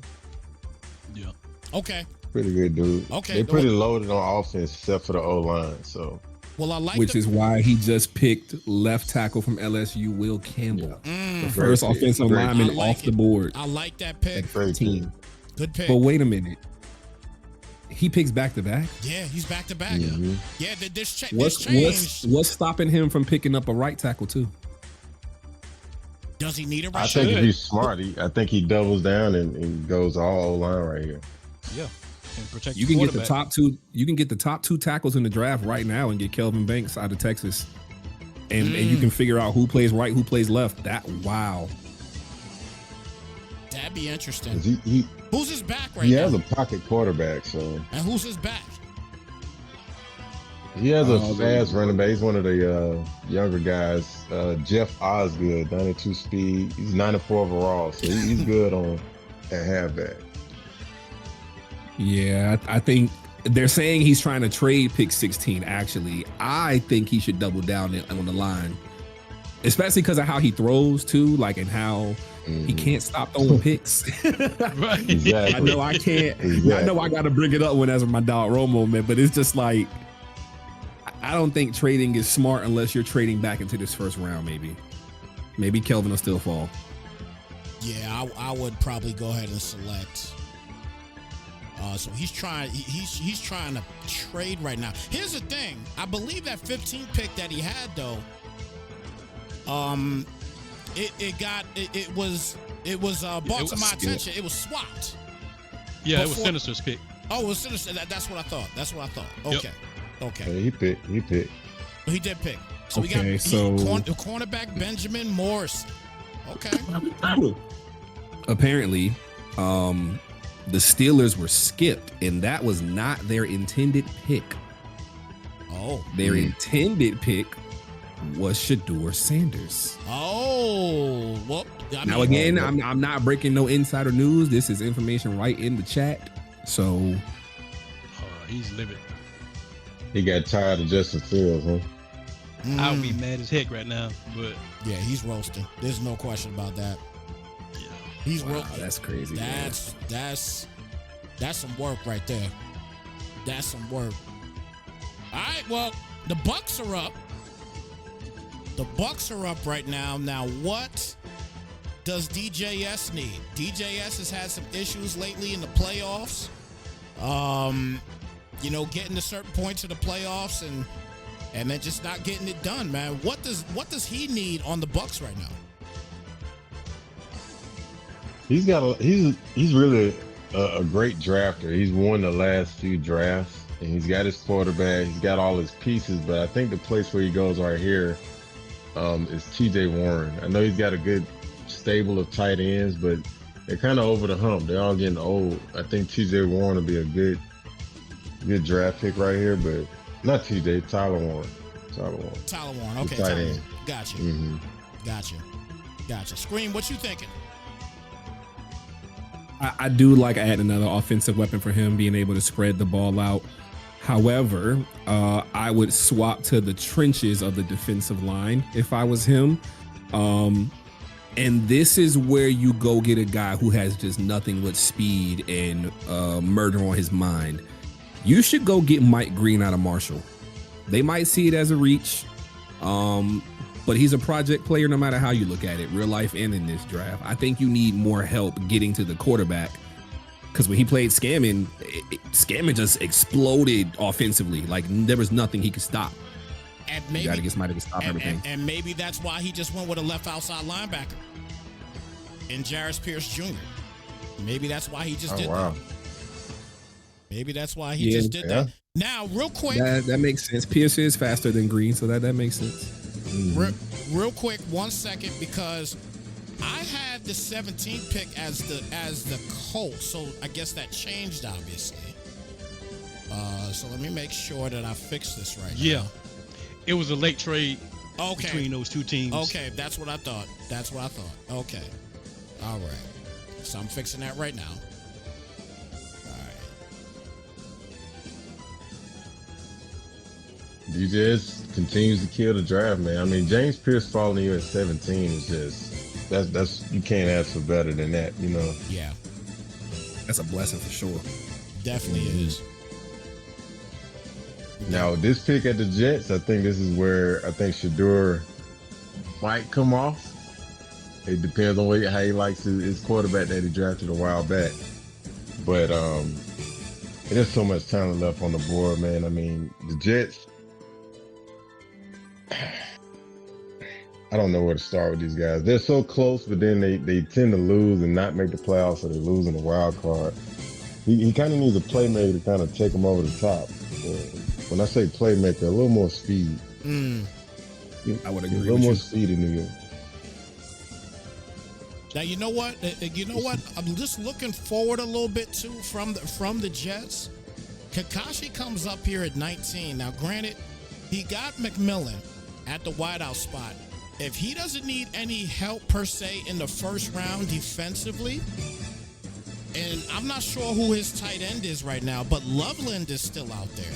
Speaker 3: Yeah.
Speaker 1: Okay.
Speaker 4: Pretty good dude.
Speaker 1: Okay.
Speaker 4: They're pretty loaded on offense except for the O-line. So
Speaker 1: Well, I like
Speaker 2: Which is why he just picked left tackle from LSU, Will Campbell.
Speaker 1: Mm.
Speaker 2: The first offensive lineman
Speaker 1: I like
Speaker 2: off the
Speaker 1: it.
Speaker 2: board.
Speaker 1: I like that pick.
Speaker 4: great team.
Speaker 1: Good pick.
Speaker 2: But wait a minute. He picks back to back.
Speaker 1: Yeah, he's back to back.
Speaker 4: Mhm.
Speaker 1: Yeah, this changed.
Speaker 2: What's stopping him from picking up a right tackle too?
Speaker 1: Does he need a
Speaker 4: I
Speaker 1: right
Speaker 4: think
Speaker 1: tackle?
Speaker 4: if he's smart, I think he doubles down and goes all O-line right here.
Speaker 3: Yeah. And protect
Speaker 2: You
Speaker 3: the
Speaker 2: can get the
Speaker 3: quarterback.
Speaker 2: top two. You can get the top two tackles in the draft right now and get Kelvin Banks out of Texas, and you can figure out who plays right, who plays left.
Speaker 1: That'd be interesting.
Speaker 4: 'Cause he
Speaker 1: Who's his back right
Speaker 4: he
Speaker 1: now?
Speaker 4: has a pocket quarterback, so
Speaker 1: And who's his back?
Speaker 4: he has a
Speaker 2: Oh,
Speaker 4: fast running back. He's one of the younger guys. Jeff Osgood, 92 speed. He's 94 overall, so he's good on at halfback.
Speaker 2: Yeah, I think they're saying he's trying to trade pick 16. Actually, I think he should double down on the line, especially because of how he throws too, like and how he can't stop throwing picks.
Speaker 3: Right.
Speaker 4: Exactly.
Speaker 2: I know I can't.
Speaker 4: Exactly.
Speaker 2: I know I got to bring it up whenever my dog Romo, man. But it's just like I don't think trading is smart unless you're trading back into this first round. Maybe Kelvin will still fall.
Speaker 1: Yeah, I would probably go ahead and select. So he's trying to trade right now. Here's the thing. I believe that 15 pick that he had though. It was brought to my attention. It was swapped.
Speaker 3: Yeah, it was
Speaker 1: Before-
Speaker 3: Sinister's pick.
Speaker 1: Oh, it was Sinister. That's what I thought. Okay.
Speaker 3: Yep.
Speaker 1: Okay.
Speaker 4: Yeah, he picked.
Speaker 1: He did pick. So
Speaker 2: Okay,
Speaker 1: we got
Speaker 2: so-
Speaker 1: cornerback Benjamin Morris. Okay.
Speaker 2: Apparently, the Steelers were skipped, and that was not their intended pick.
Speaker 1: Oh.
Speaker 2: Their intended pick was Shador Sanders.
Speaker 1: Oh. Well.
Speaker 2: Now again, I'm not breaking no insider news. This is information right in the chat. So
Speaker 3: He's living.
Speaker 4: He got tired of Justin Fields, huh?
Speaker 3: I would be mad as heck right now, but
Speaker 1: Yeah, he's roasting. There's no question about that.
Speaker 3: yeah.
Speaker 1: He's
Speaker 2: wow,
Speaker 1: roasting.
Speaker 2: that's crazy. man.
Speaker 1: That's some work right there. That's some work. All right, well, the Bucks are up. The Bucks are up right now. Now, what does DJS need? DJS has had some issues lately in the playoffs. Getting to certain points of the playoffs and then just not getting it done, man. What does he need on the Bucks right now?
Speaker 4: He's really a great drafter. He's won the last few drafts, and he's got his quarterback. He's got all his pieces, but I think the place where he goes right here is T.J. Warren. I know he's got a good stable of tight ends, but they're kind of over the hump. They're all getting old. I think T.J. Warren will be a good draft pick right here, but not T.J. Tyler Warren.
Speaker 1: Tyler Warren. Okay,
Speaker 4: tight
Speaker 1: Tyler.
Speaker 4: end.
Speaker 1: Gotcha.
Speaker 4: Mm-hmm.
Speaker 1: Gotcha. Scream, what you thinking?
Speaker 2: I do like adding another offensive weapon for him, being able to spread the ball out. However, I would swap to the trenches of the defensive line if I was him. And this is where you go get a guy who has just nothing but speed and murder on his mind. You should go get Mike Green out of Marshall. They might see it as a reach, but he's a project player no matter how you look at it, real life and in this draft. I think you need more help getting to the quarterback because when he played Scammon, Scammon just exploded offensively. Like there was nothing he could stop.
Speaker 1: And
Speaker 2: You
Speaker 1: maybe
Speaker 2: got to get somebody to stop everything.
Speaker 1: and maybe that's why he just went with a left outside linebacker in Jarris Pierce Jr. Maybe that's why he just did that. Maybe that's why he just did that. Now, real quick.
Speaker 2: That makes sense. Pierce is faster than Green, so that makes sense.
Speaker 1: Real quick, 1 second, because I had the 17th pick as the Colts, so I guess that changed, obviously. So let me make sure that I fix this right
Speaker 3: Yeah.
Speaker 1: now.
Speaker 3: It was a late trade
Speaker 1: Okay.
Speaker 3: between those two teams.
Speaker 1: Okay, that's what I thought. That's what I thought. Okay. All right. So I'm fixing that right now. All right.
Speaker 4: DJs continues to kill the draft, man. I mean, James Pierce falling here at 17 is just that's you can't ask for better than that, you know.
Speaker 1: Yeah,
Speaker 2: That's a blessing for sure.
Speaker 1: definitely is.
Speaker 4: Now this pick at the Jets, I think this is where I think Shador might come off. It depends on how he likes his quarterback that he drafted a while back. But there's so much talent left on the board, man. I mean, the Jets, I don't know where to start with these guys. They're so close, but then they tend to lose and not make the playoffs, so they lose in the wild card. He kind of needs a playmaker to kind of take him over the top. When I say playmaker, a little more speed.
Speaker 2: I would
Speaker 4: A
Speaker 2: agree
Speaker 4: little
Speaker 2: with
Speaker 4: more
Speaker 2: you.
Speaker 4: speed in New York.
Speaker 1: Now you know what? I'm just looking forward a little bit too from the Jets. Kakashi comes up here at 19. Now, granted, he got McMillan at the wideout spot. If he doesn't need any help per se in the first round defensively, and I'm not sure who his tight end is right now, but Loveland is still out there.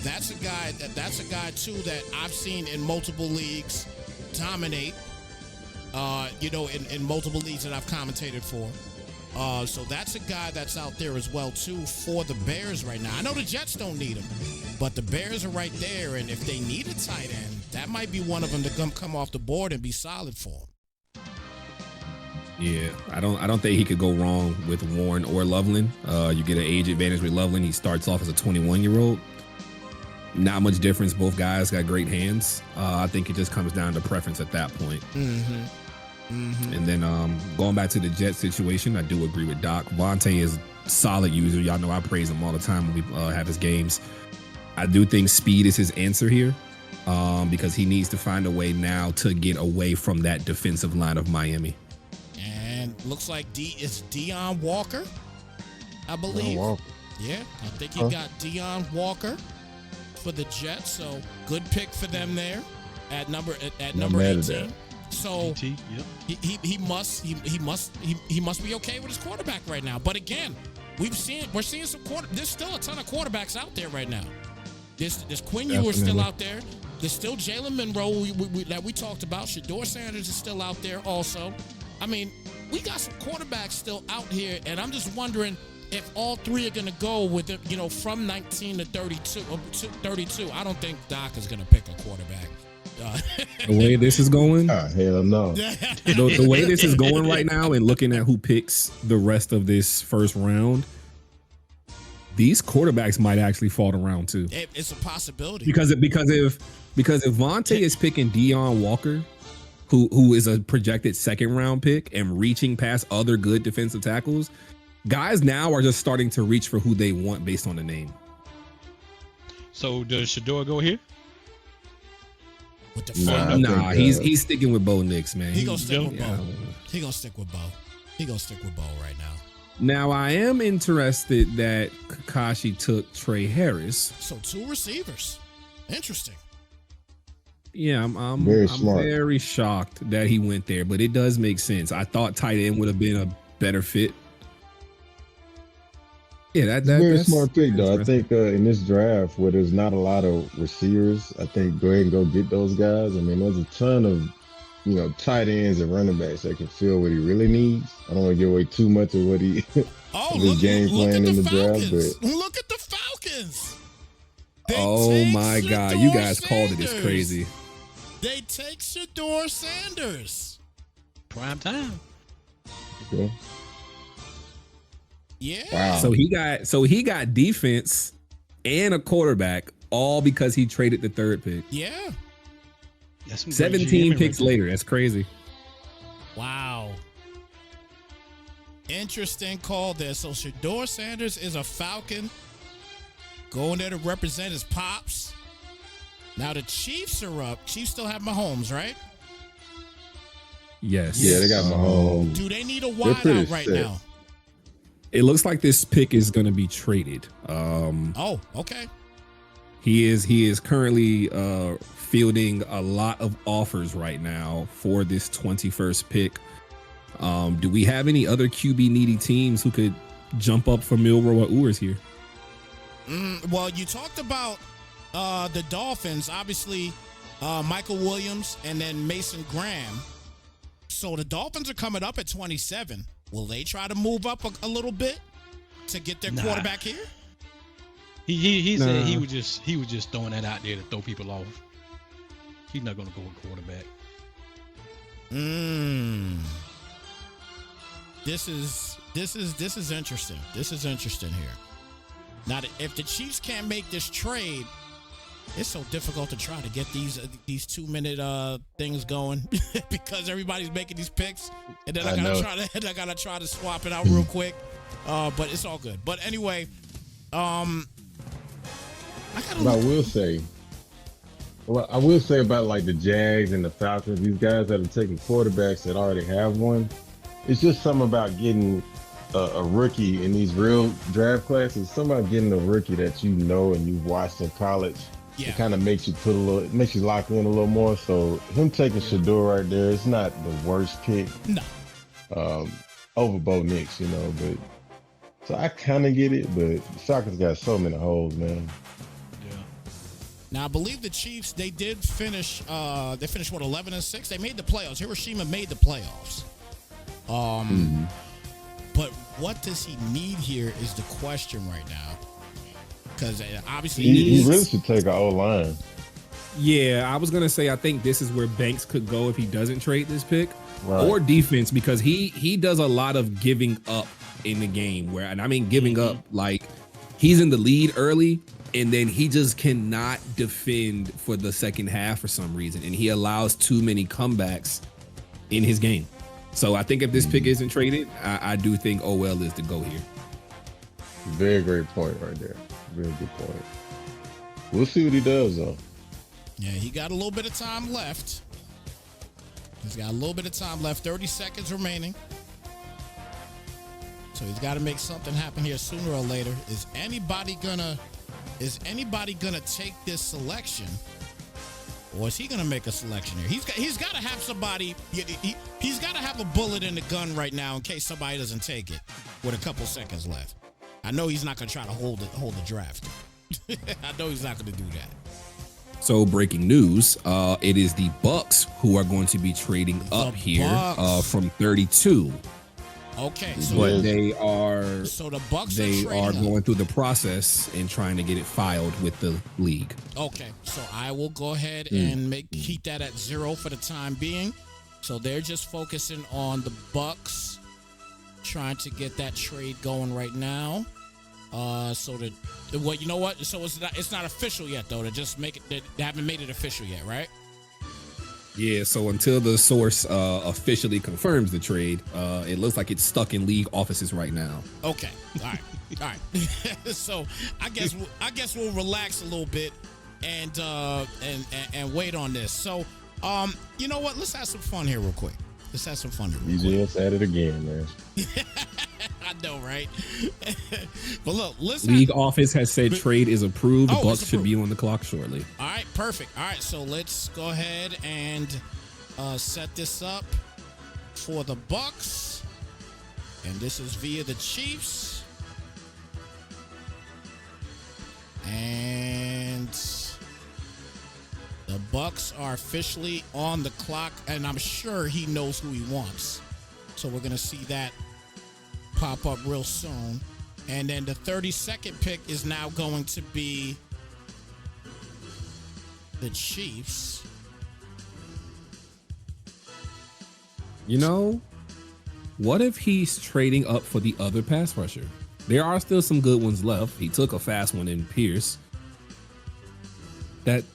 Speaker 1: That's a guy too that I've seen in multiple leagues dominate. In multiple leagues that I've commentated for. So that's a guy that's out there as well too for the Bears right now. I know the Jets don't need him, but the Bears are right there, and if they need a tight end, that might be one of them to come off the board and be solid for him.
Speaker 2: Yeah, I don't think he could go wrong with Warren or Loveland. You get an age advantage with Loveland. He starts off as a 21-year-old. Not much difference. Both guys got great hands. I think it just comes down to preference at that point. And then going back to the Jet situation, I do agree with Doc. Vontae is a solid user. Y'all know I praise him all the time when we have his games. I do think speed is his answer here because he needs to find a way now to get away from that defensive line of Miami.
Speaker 1: And looks like it's Deion Walker, I believe.
Speaker 4: Oh, wow.
Speaker 1: Yeah, I think he got Deion Walker for the Jets. So good pick for them there at number 18. So
Speaker 3: Yep.
Speaker 1: he must be okay with his quarterback right now. But again, we're seeing some there's still a ton of quarterbacks out there right now. There's Quinn Ewers still out there. There's still Jalen Monroe that we talked about. Shador Sanders is still out there also. I mean, we got some quarterbacks still out here, and I'm just wondering if all three are going to go with it, from 19 to 32. I don't think Doc is going to pick a quarterback.
Speaker 2: The way this is going,
Speaker 4: Hell no.
Speaker 2: the way this is going right now, and looking at who picks the rest of this first round, these quarterbacks might actually fall to round two.
Speaker 1: It's a possibility
Speaker 2: Because if Vontae is picking Deion Walker, who is a projected second round pick and reaching past other good defensive tackles, guys now are just starting to reach for who they want based on the name.
Speaker 3: So does Shador go here?
Speaker 1: with the
Speaker 4: Nah,
Speaker 1: fun.
Speaker 2: Nah,
Speaker 4: I think,
Speaker 2: he's sticking with Bo Nix, man.
Speaker 1: He gonna stick with
Speaker 2: yeah.
Speaker 1: Bo. He gonna stick with Bo. He gonna stick with Bo right now.
Speaker 2: Now I am interested that Kakashi took Trey Harris.
Speaker 1: So 2 receivers. Interesting.
Speaker 2: Yeah, I'm
Speaker 4: Very smart.
Speaker 2: very shocked that he went there, but it does make sense. I thought tight end would have been a better fit. Yeah,
Speaker 4: Very
Speaker 2: that's
Speaker 4: smart pick, though. I
Speaker 2: interesting.
Speaker 4: think in this draft where there's not a lot of receivers, I think go ahead and go get those guys. I mean, there's a ton of tight ends and running backs that can fill what he really needs. I don't want to give away too much of what he
Speaker 1: Oh,
Speaker 4: of his game plan in the draft,
Speaker 1: Falcons.
Speaker 4: but
Speaker 1: Look at the Falcons. They
Speaker 2: Oh
Speaker 1: take
Speaker 2: my God,
Speaker 1: Shador
Speaker 2: you guys called it. It's
Speaker 1: Sanders.
Speaker 2: crazy.
Speaker 1: They take Shador Sanders.
Speaker 3: Prime time.
Speaker 4: okay.
Speaker 1: Yeah.
Speaker 4: Wow.
Speaker 2: So he got defense and a quarterback all because he traded the third pick.
Speaker 1: Yeah.
Speaker 3: That's some great
Speaker 2: 17
Speaker 3: GMing
Speaker 2: picks
Speaker 3: right there.
Speaker 2: later. That's crazy.
Speaker 1: Wow. Interesting call there. So Shador Sanders is a Falcon going there to represent his pops. Now the Chiefs are up. Chiefs still have Mahomes, right?
Speaker 2: Yes.
Speaker 4: Yeah, they got Mahomes.
Speaker 1: Do they need a
Speaker 4: They're pretty
Speaker 1: wideout right
Speaker 4: set.
Speaker 1: now?
Speaker 2: It looks like this pick is going to be traded.
Speaker 1: Oh, okay.
Speaker 2: He is currently fielding a lot of offers right now for this 21st pick. Do we have any other QB needy teams who could jump up for Milroe or Ewers here?
Speaker 1: Well, you talked about the Dolphins, obviously Michael Williams and then Mason Graham. So the Dolphins are coming up at 27. Will they try to move up a little bit to get their quarterback here?
Speaker 3: He said he was just throwing that out there to throw people off. He's not going to go with quarterback.
Speaker 1: This is interesting. This is interesting here. Now, if the Chiefs can't make this trade, it's so difficult to try to get these 2-minute things going because everybody's making these picks, and then I gotta try to swap it out real quick. But it's all good. But anyway, I
Speaker 4: will say about like the Jags and the Falcons, these guys that are taking quarterbacks that already have one. It's just something about getting a rookie in these real draft classes. Something about getting a rookie that you know and you've watched in college. Yeah. It kind of makes you makes you lock in a little more. So him taking Shador right there, it's not the worst pick.
Speaker 1: No.
Speaker 4: Over Bo Nix, but so I kind of get it, but Falcons got so many holes, man.
Speaker 1: Yeah. Now I believe the Chiefs, they did finish. They finished 11-6. They made the playoffs. Hiroshima made the playoffs. But what does he need here is the question right now. Because obviously
Speaker 4: he really should take an O-line.
Speaker 2: Yeah, I was gonna say I think this is where Banks could go if he doesn't trade this pick,
Speaker 4: right.
Speaker 2: Or defense, because he does a lot of giving up in the game. And I mean giving up, like he's in the lead early, and then he just cannot defend for the second half for some reason, and he allows too many comebacks in his game. So I think if this pick isn't traded, I do think OL is the go here.
Speaker 4: Very great point right there. Very good point. We'll see what he does, though.
Speaker 1: Yeah, he got a little bit of time left. He's got a little bit of time left. 30 seconds remaining. So he's got to make something happen here sooner or later. Is anybody gonna take this selection? Or is he going to make a selection here? He's got to have somebody. He's got to have a bullet in the gun right now in case somebody doesn't take it with a couple seconds left. I know he's not going to try to hold the draft. I know he's not going to do that.
Speaker 2: So breaking news, it is the Bucks who are going to be trading up here from 32.
Speaker 1: Okay,
Speaker 2: but they are
Speaker 1: the Bucks
Speaker 2: are going through the process and trying to get it filed with the league.
Speaker 1: Okay, so I will go ahead and keep that at 0 for the time being. So they're just focusing on the Bucks trying to get that trade going right now. So you know what? So it's not official yet though. They haven't made it official yet, right?
Speaker 2: Yeah, so until the source officially confirms the trade, it looks like it's stuck in league offices right now.
Speaker 1: Okay, all right. So I guess we'll relax a little bit and wait on this. So you know what? Let's have some fun here real quick.
Speaker 4: You just at it again, man.
Speaker 1: I know, right? But look,
Speaker 2: league office has said trade is approved. Bucks should be on the clock shortly.
Speaker 1: All right, perfect. All right, so let's go ahead and set this up for the Bucks, and this is via the Chiefs, and the Bucks are officially on the clock, and I'm sure he knows who he wants. So we're gonna see that pop up real soon. And then the 32nd pick is now going to be the Chiefs.
Speaker 2: You know, what if he's trading up for the other pass rusher? There are still some good ones left. He took a fast one in Pierce.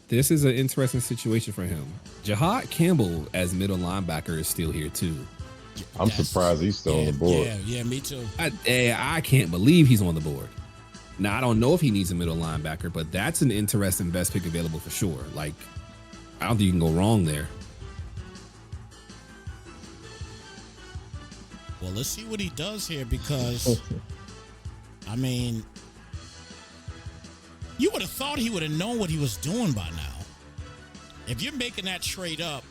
Speaker 2: This is an interesting situation for him. Jahad Campbell as middle linebacker is still here too.
Speaker 4: I'm surprised he's still on the board.
Speaker 1: Yeah, me too.
Speaker 2: I can't believe he's on the board. Now, I don't know if he needs a middle linebacker, but that's an interesting best pick available for sure. Like, I don't think you can go wrong there.
Speaker 1: Well, let's see what he does here because I mean, you would have thought he would have known what he was doing by now. If you're making that trade up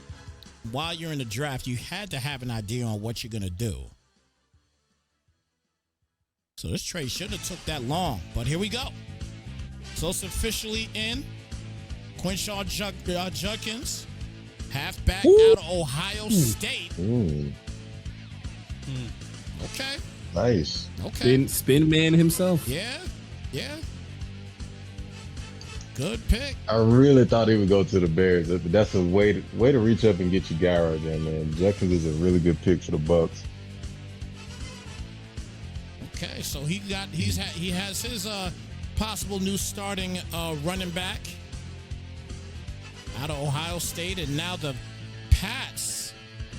Speaker 1: while you're in the draft, you had to have an idea on what you're going to do. So this trade shouldn't have took that long, but here we go. So it's officially in. Quinshaw Judkins, halfback out of Ohio State. Okay.
Speaker 4: Nice.
Speaker 1: Okay.
Speaker 2: Spin man himself.
Speaker 1: Yeah. Good pick.
Speaker 4: I really thought he would go to the Bears. That's a way to reach up and get your guy right there, man. Judkins is a really good pick for the Bucks.
Speaker 1: Okay, so he has his possible new starting running back out of Ohio State, and now the Pats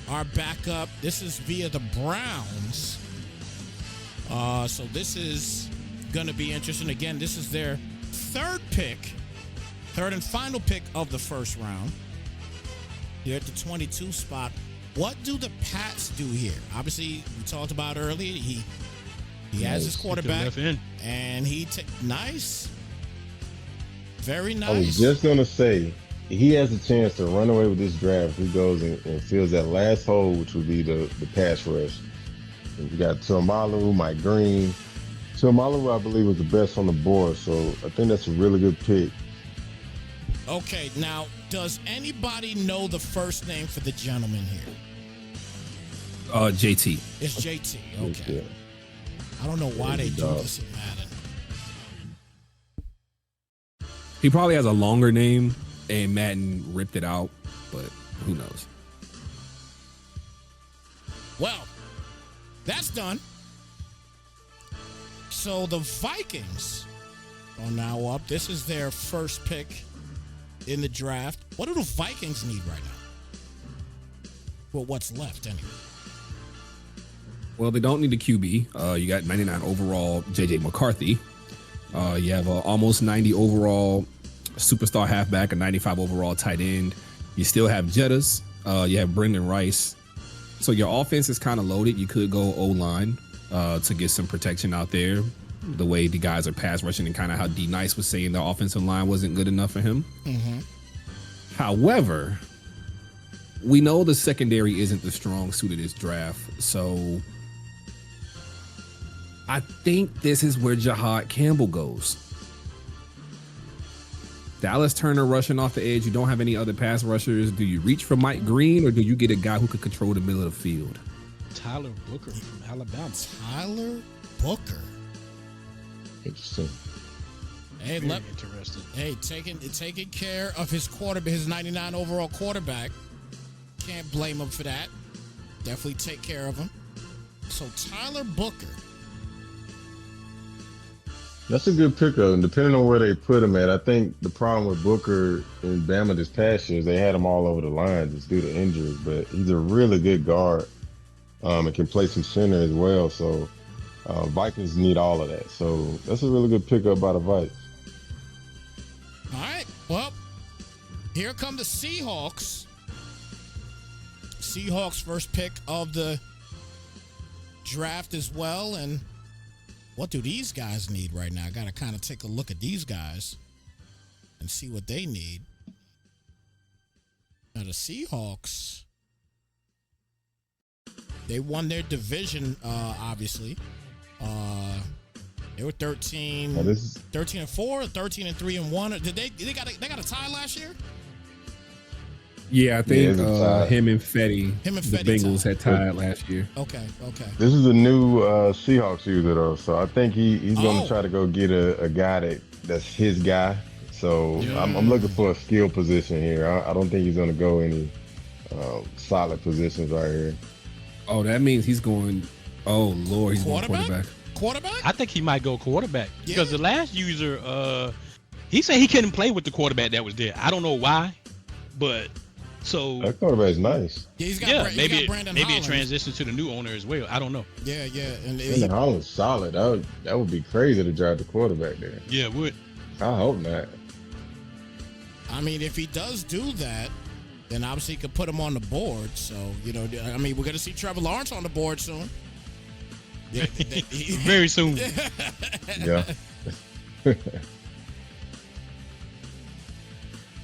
Speaker 1: are back up. This is via the Browns. So this is going to be interesting. Again, this is their third and final pick of the first round. Here at the 22 spot. What do the Pats do here? Obviously, we talked about earlier. He has his quarterback, and nice, very nice. I
Speaker 4: was just gonna say he has a chance to run away with this draft. He goes and fills that last hole, which would be the pass rush. And you got Tuamalu, Mike Green. Tuamalu, I believe, was the best on the board, so I think that's a really good pick.
Speaker 1: Okay, now does anybody know the first name for the gentleman here?
Speaker 2: JT.
Speaker 1: It's JT. Okay.
Speaker 4: Yeah.
Speaker 1: I don't know why they do this in Madden.
Speaker 2: He probably has a longer name, and Madden ripped it out, but who knows?
Speaker 1: Well, that's done. So the Vikings are now up. This is their first pick in the draft. What do the Vikings need right now? Well, what's left anyway?
Speaker 2: Well, they don't need a QB. You got 99 overall J.J. McCarthy. You have almost 90 overall superstar halfback, a 95 overall tight end. You still have Jettas. You have Brendan Rice. So your offense is kind of loaded. You could go O-line to get some protection out there. The way the guys are pass rushing and kind of how D Nice was saying the offensive line wasn't good enough for him.
Speaker 1: Mm-hmm.
Speaker 2: However, we know the secondary isn't the strong suit of this draft. So I think this is where Jahad Campbell goes. Dallas Turner rushing off the edge. You don't have any other pass rushers. Do you reach for Mike Green, or do you get a guy who could control the middle of the field?
Speaker 3: Tyler Booker from Alabama.
Speaker 1: Tyler Booker.
Speaker 4: Interesting.
Speaker 1: Hey,
Speaker 3: interesting.
Speaker 1: Hey, taking care of his quarterback, his 99 overall quarterback. Can't blame him for that. Definitely take care of him. So Tyler Booker.
Speaker 4: That's a good pickup, and depending on where they put him at, I think the problem with Booker in Bama this past year is they had him all over the line just due to injuries, but he's a really good guard and can play some center as well, so Vikings need all of that. So that's a really good pickup by the Vikes.
Speaker 1: All right, well, here come the Seahawks. Seahawks first pick of the draft as well, and what do these guys need right now? I got to kind of take a look at these guys and see what they need. Now, the Seahawks, they won their division, obviously. They were 13 and 4, 13 and 3 and 1. Did they got a tie last year?
Speaker 2: Yeah, I think him and Fetty, the Bengals had tied last year.
Speaker 1: Okay.
Speaker 4: This is a new Seahawks user, though, so I think he's going to try to go get a guy that's his guy. So yeah. I'm looking for a skill position here. I don't think he's going to go any solid positions right here.
Speaker 2: Oh, that means he's going. Oh Lord, he's going quarterback.
Speaker 1: Quarterback?
Speaker 3: I think he might go quarterback because the last user, he said he couldn't play with the quarterback that was there. I don't know why, but. So
Speaker 4: that quarterback's nice.
Speaker 1: Yeah, he's got
Speaker 3: maybe
Speaker 1: Brandon
Speaker 3: it
Speaker 1: Hollins.
Speaker 3: transitions to the new owner as well. I don't know.
Speaker 1: Yeah, and
Speaker 4: Brandon Hollins solid. That would be crazy to drive the quarterback there.
Speaker 3: Yeah, it would.
Speaker 4: I hope not.
Speaker 1: I mean, if he does do that, then obviously he could put him on the board. So we're gonna see Trevor Lawrence on the board soon.
Speaker 3: Very soon.
Speaker 4: Yeah.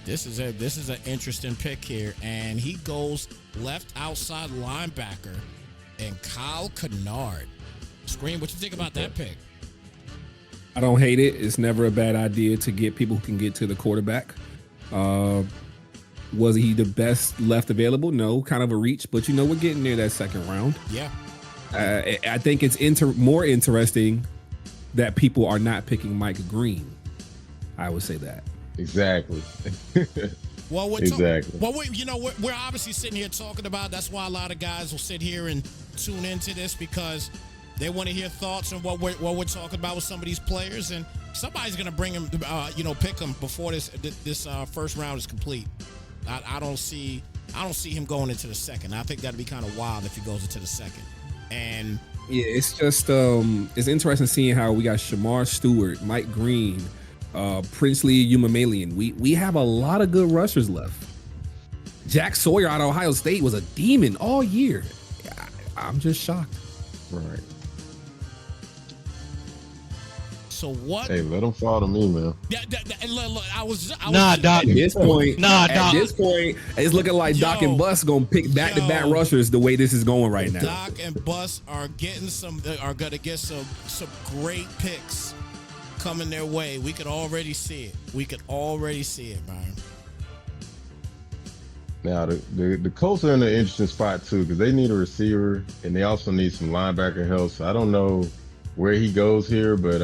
Speaker 1: This is an interesting pick here, and he goes left outside linebacker, and Kyle Kennard. Scream, what you think about that pick?
Speaker 2: I don't hate it. It's never a bad idea to get people who can get to the quarterback. Was he the best left available? No, kind of a reach, but we're getting near that second round.
Speaker 1: Yeah.
Speaker 2: I think it's more interesting that people are not picking Mike Green. I would say that.
Speaker 4: Exactly.
Speaker 1: Well,
Speaker 4: Exactly.
Speaker 1: We're obviously sitting here talking about. That's why a lot of guys will sit here and tune into this because they want to hear thoughts on what we're talking about with some of these players, and somebody's gonna bring him, pick him before this first round is complete. I don't see him going into the second. I think that'd be kind of wild if he goes into the second. And
Speaker 2: yeah, it's just it's interesting seeing how we got Shamar Stewart, Mike Green, Princely Umamalian. We have a lot of good rushers left. Jack Sawyer out of Ohio State was a demon all year. I'm just shocked.
Speaker 4: Right.
Speaker 1: so what?
Speaker 4: Hey, let them fall to me, man.
Speaker 1: Look, I was
Speaker 3: Nah, Doc.
Speaker 2: At this point,
Speaker 3: Doc.
Speaker 2: it's looking like Doc and Bus gonna pick back-to-back rushers the way this is going right now.
Speaker 1: Doc and Bus are gonna get some great picks coming their way. We could already see it. Man.
Speaker 4: Now, the Colts are in an interesting spot, too, because they need a receiver, and they also need some linebacker help. So I don't know where he goes here, but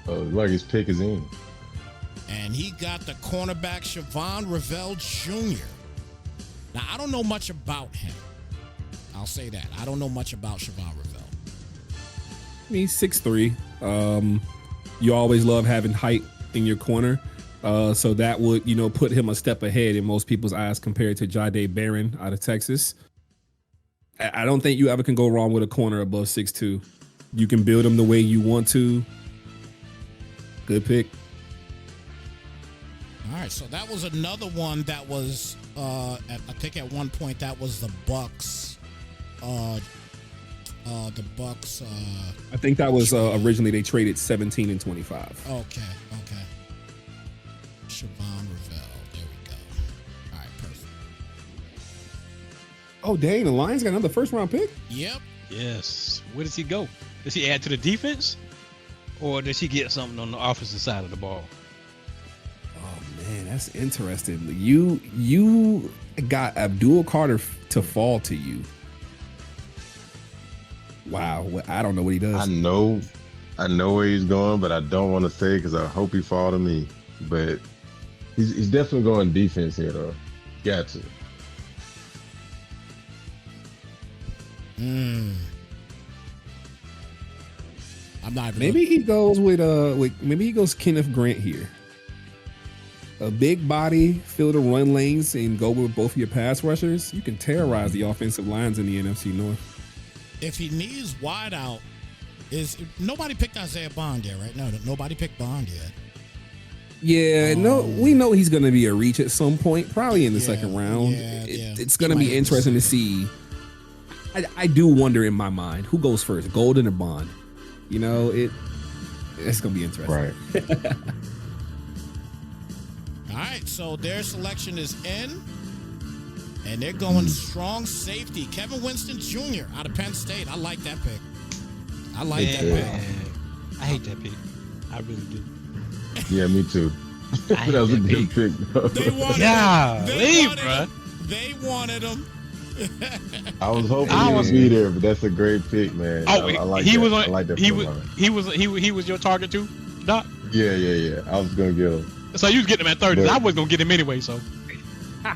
Speaker 4: like his pick is in.
Speaker 1: And he got the cornerback Siobhan Revell Jr. Now, I don't know much about him. I'll say that. I don't know much about Siobhan Revell.
Speaker 2: He's 6'3". You always love having height in your corner. So that would, put him a step ahead in most people's eyes compared to Jahdae Barron out of Texas. I don't think you ever can go wrong with a corner above 6'2". You can build them the way you want to. Good pick.
Speaker 1: All right, so that was another one that was, I think at one point that was the Bucks. The Bucks.
Speaker 2: I think that was originally they traded 17 and 25.
Speaker 1: Okay. Siobhan Revell. There we go. All right, perfect.
Speaker 2: Oh, dang, the Lions got another first-round pick?
Speaker 1: Yep.
Speaker 3: Yes. Where does he go? Does he add to the defense? Or does he get something on the offensive side of the ball?
Speaker 2: Oh, man, that's interesting. You got Abdul Carter to fall to you. Wow, I don't know what he does.
Speaker 4: I know where he's going, but I don't want to say because I hope he fall to me. But he's definitely going defense here, though. Got to.
Speaker 1: I'm not.
Speaker 2: Maybe he goes with maybe he goes Kenneth Grant here. A big body, fill the run lanes, and go with both of your pass rushers. You can terrorize the offensive lines in the NFC North.
Speaker 1: If he needs wide out, nobody picked Isaiah Bond yet, right? No, nobody picked Bond yet.
Speaker 2: Yeah, no, we know he's going to be a reach at some point, probably in the second round. It's going to be interesting to see. I do wonder in my mind who goes first, Golden or Bond. It's going to be interesting.
Speaker 4: Right.
Speaker 1: All right, so their selection is in, and they're going strong safety. Kevin Winston Jr. out of Penn State. I like that pick.
Speaker 3: I hate that pick. I really do.
Speaker 4: Yeah, me too. That was a good pick, though.
Speaker 1: They wanted him.
Speaker 4: I was hoping he would be there, but that's a great pick, man.
Speaker 3: Oh,
Speaker 4: I like
Speaker 3: he
Speaker 4: that.
Speaker 3: was on.
Speaker 4: I like that.
Speaker 3: He was your target too, Doc.
Speaker 4: Yeah. I was gonna get him.
Speaker 3: So you was getting him at 30. I was gonna get him anyway. So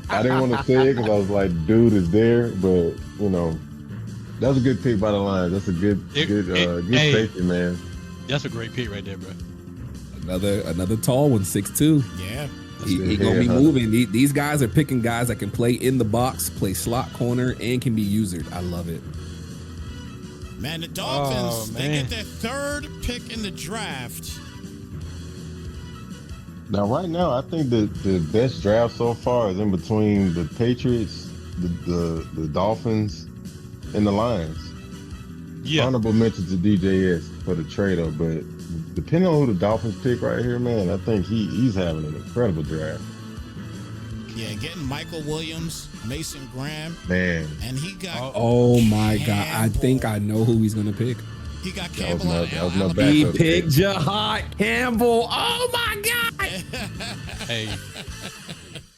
Speaker 4: I didn't want to say it because I was like, dude is there, but that was a good pick by the Lions. That's a good safety, man.
Speaker 3: That's a great pick right there, bro.
Speaker 2: Another tall one, 6'2".
Speaker 1: Yeah.
Speaker 2: He gonna be moving. These guys are picking guys that can play in the box, play slot corner, and can be usered. I love it.
Speaker 1: Man, the Dolphins, they get their third pick in the draft.
Speaker 4: Now, right now, I think the best draft so far is in between the Patriots, the Dolphins, and the Lions.
Speaker 3: Yeah.
Speaker 4: Honorable mention to DJS for the trade-up, but depending on who the Dolphins pick right here, man, I think he's having an incredible draft.
Speaker 1: Yeah, getting Michael Williams, Mason Graham,
Speaker 4: Man,
Speaker 1: and he got.
Speaker 2: Oh my God! I
Speaker 1: Campbell.
Speaker 2: think I know who he's gonna pick.
Speaker 1: He got
Speaker 4: That was
Speaker 1: Campbell out of
Speaker 4: that was my
Speaker 1: Alabama.
Speaker 2: He
Speaker 4: backup
Speaker 2: picked
Speaker 4: pick.
Speaker 2: Jahad Campbell. Oh my God!
Speaker 3: Hey,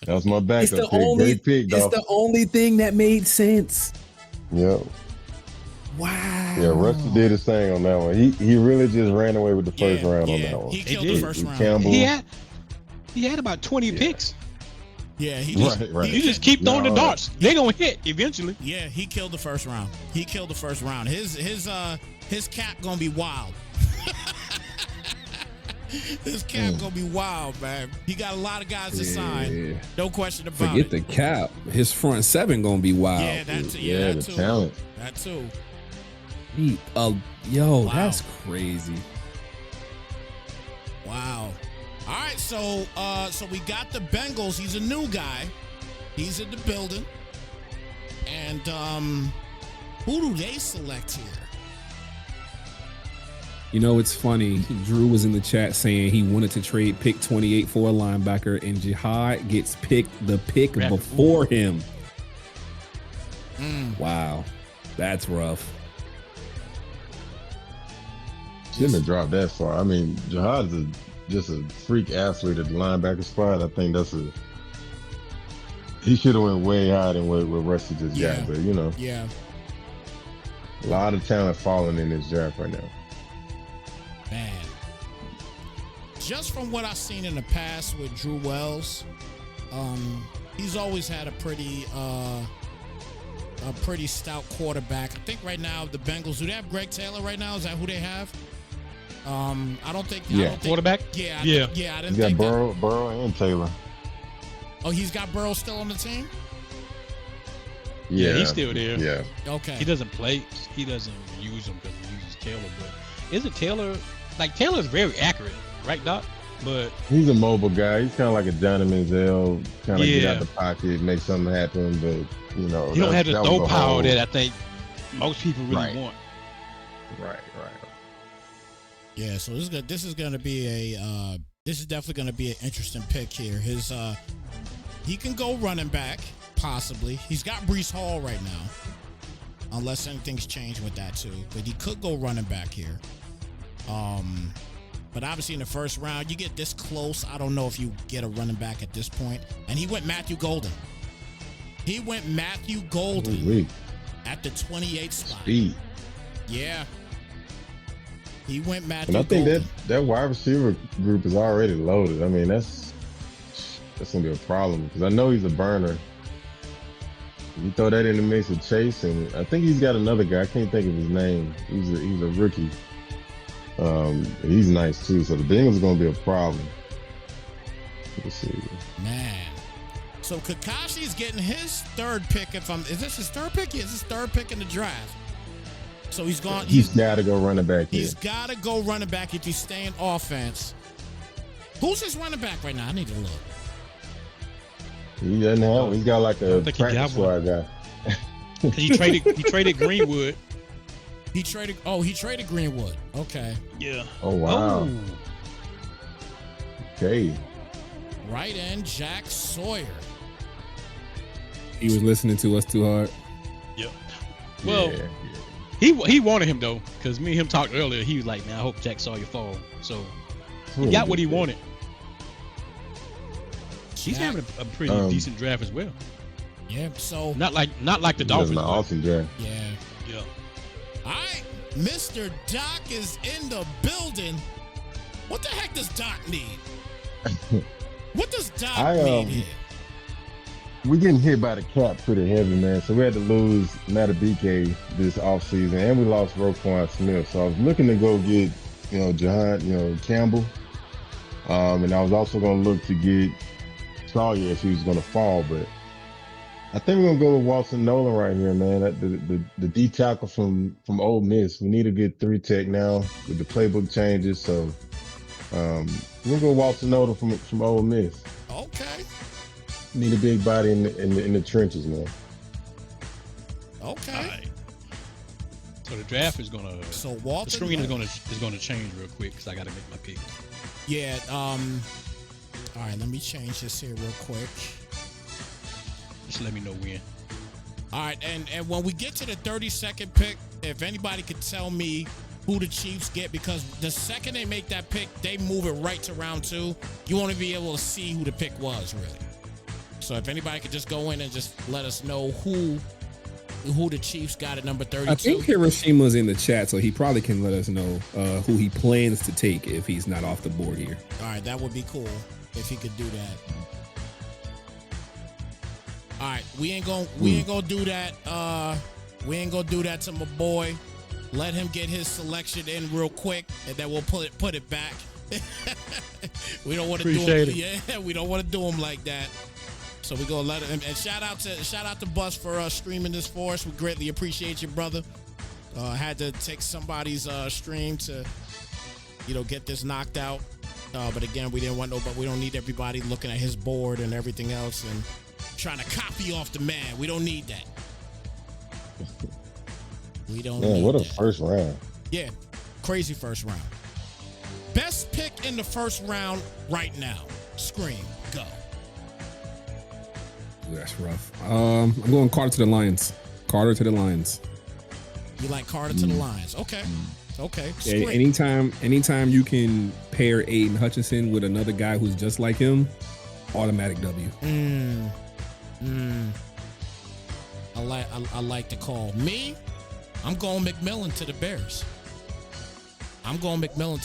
Speaker 4: That was my backup
Speaker 2: It's the
Speaker 4: pick.
Speaker 2: only.
Speaker 4: Great pick,
Speaker 2: It's
Speaker 4: Dolphins.
Speaker 2: the only thing that made sense.
Speaker 4: Yep.
Speaker 2: Wow.
Speaker 4: Yeah, Rusty did his thing on that one. He really just ran away with the first round on that one.
Speaker 1: He killed
Speaker 3: did.
Speaker 1: the first round.
Speaker 4: Campbell.
Speaker 3: he had about 20 picks.
Speaker 1: Yeah, he just
Speaker 4: Right.
Speaker 3: You just keep throwing the
Speaker 4: No.
Speaker 3: darts. They're gonna hit eventually.
Speaker 1: Yeah, he killed the first round. He killed the first round. His cap gonna be wild. His cap gonna be wild, man. He got a lot of guys to sign. No question about
Speaker 2: Forget
Speaker 1: it.
Speaker 2: the cap. His front seven gonna be wild.
Speaker 1: Yeah, that
Speaker 4: Yeah, the
Speaker 1: too.
Speaker 4: talent.
Speaker 1: That too.
Speaker 2: Yo,
Speaker 1: Wow.
Speaker 2: that's crazy.
Speaker 1: Wow. All right, so we got the Bengals. He's a new guy. He's in the building. And who do they select here?
Speaker 2: You know, it's funny. Drew was in the chat saying he wanted to trade pick 28 for a linebacker, and Jihad gets picked the pick before him. Wow, that's rough.
Speaker 4: Shouldn't have dropped that far. I mean, Jihad's just a freak athlete at the linebacker spot. I think he should have went way higher than what Rusty just got. But you know,
Speaker 1: Yeah.
Speaker 4: a lot of talent falling in this draft right now.
Speaker 1: Man. Just from what I've seen in the past with Drew Wells, he's always had a pretty stout quarterback. I think right now the Bengals, do they have Greg Taylor right now? Is that who they have? I don't think.
Speaker 3: Quarterback?
Speaker 1: Yeah. I
Speaker 4: He's
Speaker 1: didn't
Speaker 4: got
Speaker 1: think that.
Speaker 4: Burrow and Taylor.
Speaker 1: Oh, he's got Burrow still on the team?
Speaker 3: Yeah, he's still there.
Speaker 4: Yeah.
Speaker 1: Okay.
Speaker 3: He doesn't play. He doesn't use them because he uses Taylor. But isn't Taylor Taylor's very accurate, right, Doc? But
Speaker 4: He's a mobile guy. He's kind of like a Johnny Manziel, kind of get
Speaker 3: Yeah.
Speaker 4: out the pocket, make something happen. But you know,
Speaker 3: he don't have the
Speaker 4: that was
Speaker 3: throw power
Speaker 4: whole-
Speaker 3: that I think most people really
Speaker 4: Right.
Speaker 3: want.
Speaker 4: Right.
Speaker 1: Yeah, so this is gonna be this is definitely gonna be an interesting pick here. His he can go running back, possibly. He's got Breece Hall right now. Unless anything's changed with that too. But he could go running back here. But obviously in the first round, you get this close. I don't know if you get a running back at this point. And he went Matthew Golden.
Speaker 4: Ooh-wee.
Speaker 1: At the 28th spot.
Speaker 4: Speed.
Speaker 1: Yeah. He went Matthew
Speaker 4: And I think
Speaker 1: Golden.
Speaker 4: that wide receiver group is already loaded. I mean, that's gonna be a problem because I know he's a burner. You throw that in the mix with Chase, and I think he's got another guy. I can't think of his name. He's a rookie. He's nice too. So the Bengals are gonna be a problem. Let's see.
Speaker 1: Man. So Kakashi's getting his third pick. Is this his third pick? Yeah, it's his third pick in the draft. So he's gone.
Speaker 4: He's got to go running back here.
Speaker 1: He's got to go running back if he's staying offense. Who's his running back right now? I need to look.
Speaker 4: He doesn't have. He's got like a
Speaker 3: think he got
Speaker 4: practice squad guy.
Speaker 3: He traded Greenwood.
Speaker 1: He traded Greenwood. Okay.
Speaker 3: Yeah.
Speaker 4: Oh wow. Okay.
Speaker 1: Right end, Jack Sawyer.
Speaker 2: He was listening to us too hard.
Speaker 3: Yep. Well,
Speaker 4: Yeah.
Speaker 3: he wanted him though, because me and him talked earlier. He was like, "Man, I hope Jack Sawyer fall." So he got what he wanted. He's
Speaker 1: Jack-
Speaker 3: having a pretty decent draft as well.
Speaker 1: Yeah. So
Speaker 3: Not like the
Speaker 4: That's
Speaker 3: Dolphins.
Speaker 4: an
Speaker 3: but-
Speaker 4: awesome draft.
Speaker 1: yeah.
Speaker 3: Yeah.
Speaker 1: All right, Mr. Doc is in the building. What the heck does Doc need? What does Doc need here?
Speaker 4: We getting hit by the cap pretty heavy, man. So we had to lose Matabike this offseason, and we lost Roquan Smith. So I was looking to go get, Jahan, Campbell. And I was also going to look to get Sawyer if he was going to fall. But I think we're going to go with Walton Nolan right here, man. The D tackle from Ole Miss. We need a good 3-tech now with the playbook changes. So we're going to go Walton Nolan from Ole Miss.
Speaker 1: Okay.
Speaker 4: Need a big body in the trenches, man.
Speaker 1: Okay.
Speaker 3: All right. So the draft is gonna.
Speaker 1: So
Speaker 3: The
Speaker 1: Walter.
Speaker 3: screen is gonna change real quick because I gotta make my pick.
Speaker 1: Yeah. All right. Let me change this here real quick.
Speaker 3: Just let me know when.
Speaker 1: All right, and when we get to the 32nd pick, if anybody could tell me who the Chiefs get, because the second they make that pick, they move it right to round 2. You won't be able to see who the pick was, really. So if anybody could just go in and just let us know who the Chiefs got at number 32.
Speaker 2: I think Hiroshima's in the chat, so he probably can let us know who he plans to take if he's not off the board here.
Speaker 1: All right, that would be cool if he could do that. All right, we ain't gonna do that. We ain't gonna do that to my boy. Let him get his selection in real quick, and then we'll put it back. We don't want to do him. Yeah, we don't want to do him like that. So we gonna let him. And shout out to Bus for streaming this for us. We greatly appreciate you, brother. Had to take somebody's stream to, get this knocked out. But again, we didn't want nobody. We don't need everybody looking at his board and everything else and trying to copy off the man. We don't need that. We don't need
Speaker 4: what a
Speaker 1: that.
Speaker 4: first round.
Speaker 1: Yeah, crazy first round. Best pick in the first round right now. Scream, go.
Speaker 2: Ooh, that's rough. I'm going Carter to the Lions. Carter to the Lions.
Speaker 1: You like Carter to the Lions. Okay. Okay.
Speaker 2: Yeah, anytime you can pair Aiden Hutchinson with another guy who's just like him, automatic W.
Speaker 1: I like the call. Me, I'm going McMillan to the Bears.
Speaker 4: McMillan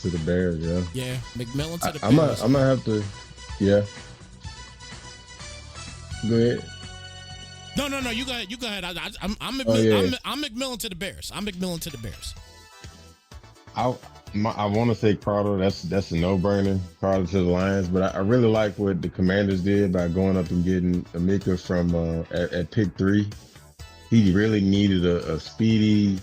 Speaker 4: to the Bears, yeah.
Speaker 1: Yeah, McMillan to the Bears.
Speaker 4: I'm gonna have to, yeah. Go ahead.
Speaker 1: No. You go ahead. You go ahead. I'm McMillan to the Bears. I'm McMillan to the Bears.
Speaker 4: I want to say Carter. That's a no-brainer. Carter to the Lions, but I really like what the Commanders did by going up and getting Amika from at pick 3. He really needed a speedy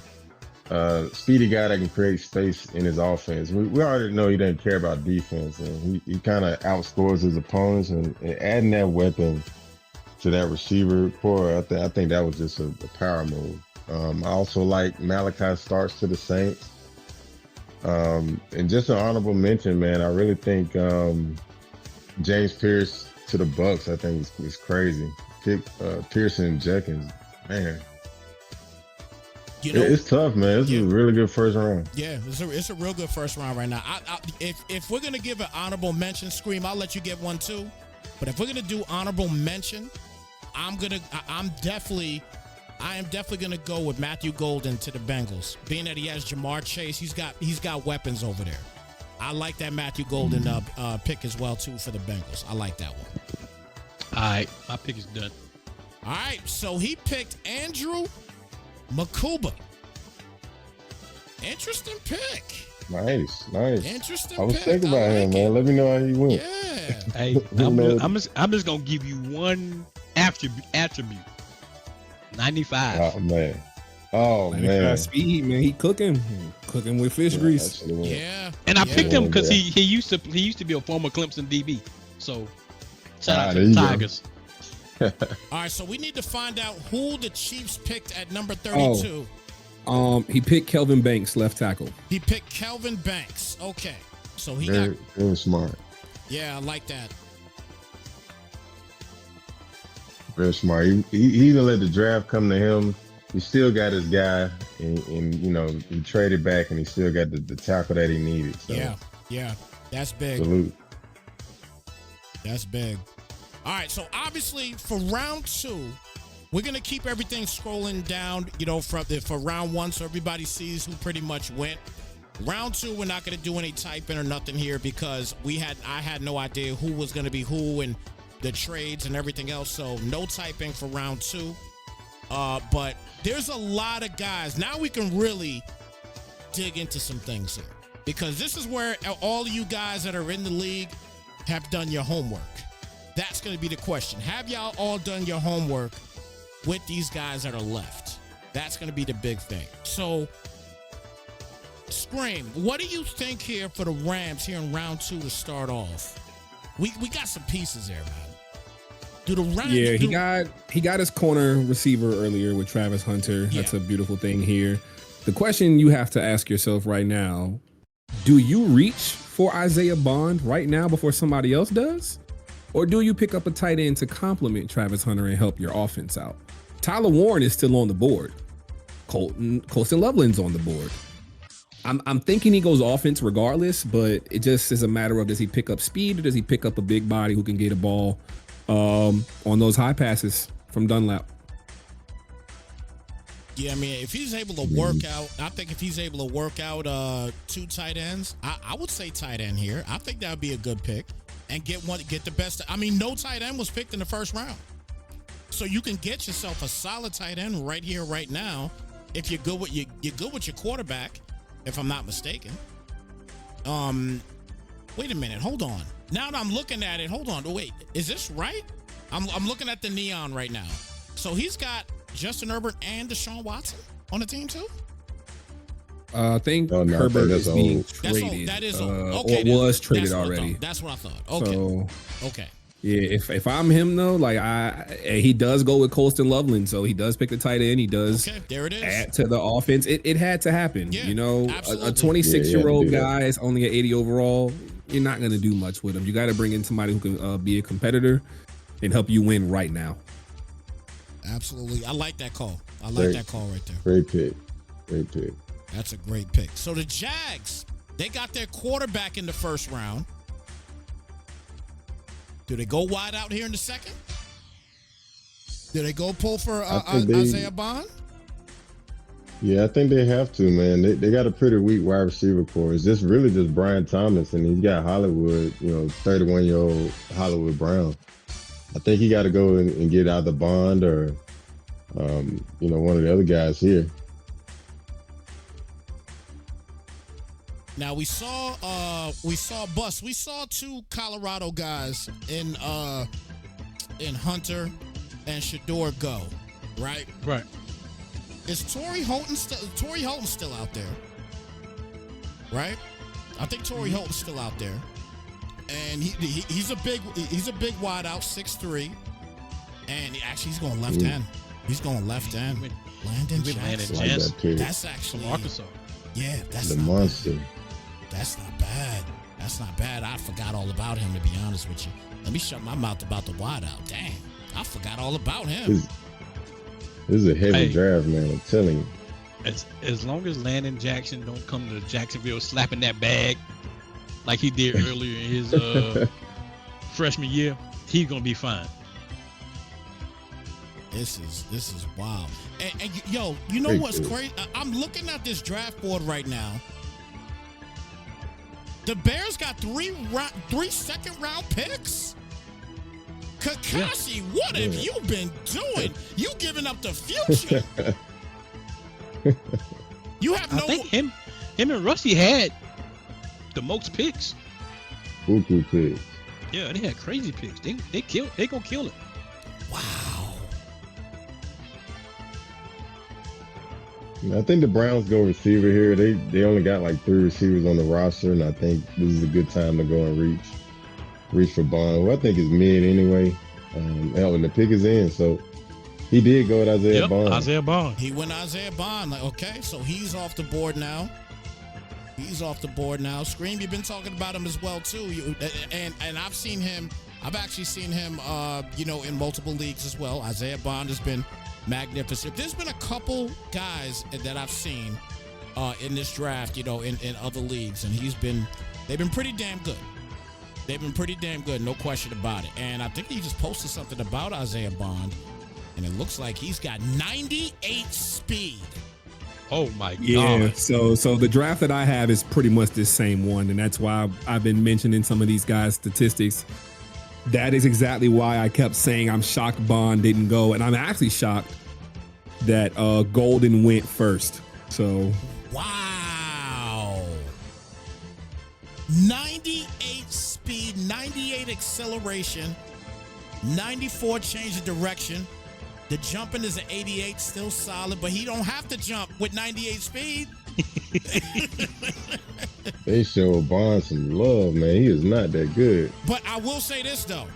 Speaker 4: guy that can create space in his offense. We already know he doesn't care about defense, and he kind of outscores his opponents. And adding that weapon to that receiver core, I think that was just a power move. I also like Malachi Starks to the Saints. And just an honorable mention, man. I really think James Pierce to the Bucks, I think is crazy. Pick Pearson and Jenkins, man. It's tough, man. This is a really good first round.
Speaker 1: Yeah, it's a real good first round right now. If we're gonna give an honorable mention, Scream, I'll let you get one too. But if we're gonna do honorable mention, I am definitely gonna go with Matthew Golden to the Bengals. Being that he has Jamar Chase, he's got weapons over there. I like that Matthew Golden pick as well too for the Bengals. I like that one.
Speaker 3: All right, my pick is done.
Speaker 1: All right, so he picked Andrew Makuba. Interesting pick.
Speaker 4: Nice.
Speaker 1: Interesting.
Speaker 4: I was
Speaker 1: pick.
Speaker 4: thinking about him, man. Let me know how he went.
Speaker 1: Yeah.
Speaker 3: Hey, I'm just gonna give you one attribute. 95.
Speaker 4: Oh man.
Speaker 2: Speed, man. He cooking with fish grease.
Speaker 1: Yeah.
Speaker 3: And I picked him because he used to be a former Clemson DB. So shout out to the Tigers.
Speaker 1: All right, so we need to find out who the Chiefs picked at number 32.
Speaker 2: He picked Kelvin Banks, left tackle.
Speaker 1: He picked Kelvin Banks. Okay. So he
Speaker 4: very smart.
Speaker 1: Yeah, I like that.
Speaker 4: Very smart. He even let the draft come to him. He still got his guy, and he traded back, and he still got the tackle that he needed. So.
Speaker 1: Yeah, that's big.
Speaker 4: Salute.
Speaker 1: That's big. All right, so obviously for round 2, we're gonna keep everything scrolling down, for round 1, so everybody sees who pretty much went. Round 2, we're not gonna do any typing or nothing here because I had no idea who was gonna be who and the trades and everything else. So no typing for round 2. But there's a lot of guys. Now we can really dig into some things here because this is where all of you guys that are in the league have done your homework. That's going to be the question. Have y'all all done your homework with these guys that are left? That's going to be the big thing. So, Scream, what do you think here for the Rams here in round 2 to start off? We got some pieces there, man.
Speaker 2: Yeah, he got his corner receiver earlier with Travis Hunter. That's a beautiful thing here. The question you have to ask yourself right now, do you reach for Isaiah Bond right now before somebody else does? Or do you pick up a tight end to complement Travis Hunter and help your offense out? Tyler Warren is still on the board. Colston Loveland's on the board. I'm thinking he goes offense regardless, but it just is a matter of, does he pick up speed or does he pick up a big body who can get a ball on those high passes from Dunlap?
Speaker 1: Yeah, I mean, if he's able to work out, I think if he's able to work out 2 tight ends, I would say tight end here. I think that would be a good pick, and get the best. I mean, no tight end was picked in the first round, so you can get yourself a solid tight end right here, right now, if you're good with your quarterback, if I'm not mistaken. Wait a minute, hold on. Now that I'm looking at it, hold on. Wait, is this right? I'm looking at the neon right now. So he's got Justin Herbert and Deshaun Watson on the team too?
Speaker 2: I think Herbert is being traded.
Speaker 1: That is
Speaker 2: okay. Or was traded already.
Speaker 1: That's what I thought. Okay.
Speaker 2: So,
Speaker 1: okay.
Speaker 2: Yeah, if I'm him though, like he does go with Colston Loveland, so he does pick the tight end. He does
Speaker 1: there it is.
Speaker 2: Add to the offense. It had to happen.
Speaker 1: Yeah,
Speaker 2: you know,
Speaker 1: absolutely.
Speaker 2: a 26-year-old guy is only an 80 overall. You're not going to do much with him. You got to bring in somebody who can be a competitor and help you win right now.
Speaker 1: Absolutely. I like that call. I like that call right there.
Speaker 4: Great pick. Great pick.
Speaker 1: That's a great pick. So the Jags, they got their quarterback in the first round. Do they go wide out here in the second? Do they go pull for Isaiah Bond?
Speaker 4: Yeah, I think they have to, man. They got a pretty weak wide receiver core. It's just really just Brian Thomas, and he's got Hollywood, 31-year-old Hollywood Brown. I think he got to go and get either Bond or, one of the other guys here.
Speaker 1: Now we saw Bus. We saw 2 Colorado guys in Hunter and Shador go, right?
Speaker 3: Right.
Speaker 1: Is Torrey Holton still out there? Right? I think Torrey Holton's still out there. And he's a big wide out, 6'3". And he's going left end. He's going left end. Landon Jackson. That's actually
Speaker 3: from Arkansas.
Speaker 1: Yeah, that's
Speaker 4: the
Speaker 1: not
Speaker 4: monster.
Speaker 1: Bad. That's not bad. That's not bad. I forgot all about him, to be honest with you. Let me shut my mouth about the wide out. Dang, I forgot all about him.
Speaker 4: This is a heavy draft, man. I'm telling you.
Speaker 3: As long as Landon Jackson don't come to Jacksonville slapping that bag like he did earlier in his freshman year, he's gonna be fine.
Speaker 1: This is wild. And yo, you know what's crazy? I'm looking at this draft board right now. The Bears got 3 second-round picks. Kakashi, what have you been doing? You giving up the future. You have no.
Speaker 3: I think him and Rusty had the most picks.
Speaker 4: Buku picks.
Speaker 3: Yeah, they had crazy picks. They gonna kill it.
Speaker 1: Wow.
Speaker 4: I think the Browns go receiver here. They only got like 3 receivers on the roster, and I think this is a good time to go and reach for Bond, who I think is mid anyway. And the pick is in, so he did go with Isaiah Bond.
Speaker 3: Isaiah Bond.
Speaker 1: He went Isaiah Bond. Okay, so he's off the board now. Scream, you've been talking about him as well too. And I've seen him. I've actually seen him, in multiple leagues as well. Isaiah Bond has been magnificent. There's been a couple guys that I've seen in this draft, in other leagues, and they've been pretty damn good. They've been pretty damn good, no question about it. And I think he just posted something about Isaiah Bond, and it looks like he's got 98 speed.
Speaker 3: Oh my God.
Speaker 2: Yeah, so the draft that I have is pretty much the same one, and that's why I've been mentioning some of these guys' statistics. That is exactly why I kept saying I'm shocked Bond didn't go, and I'm actually shocked that Golden went first. So
Speaker 1: wow, 98 speed, 98 acceleration, 94 change of direction. The jumping is an 88, still solid, but he don't have to jump with 98 speed.
Speaker 4: They show Bond some love, man. He is not that good.
Speaker 1: But I will say this, though.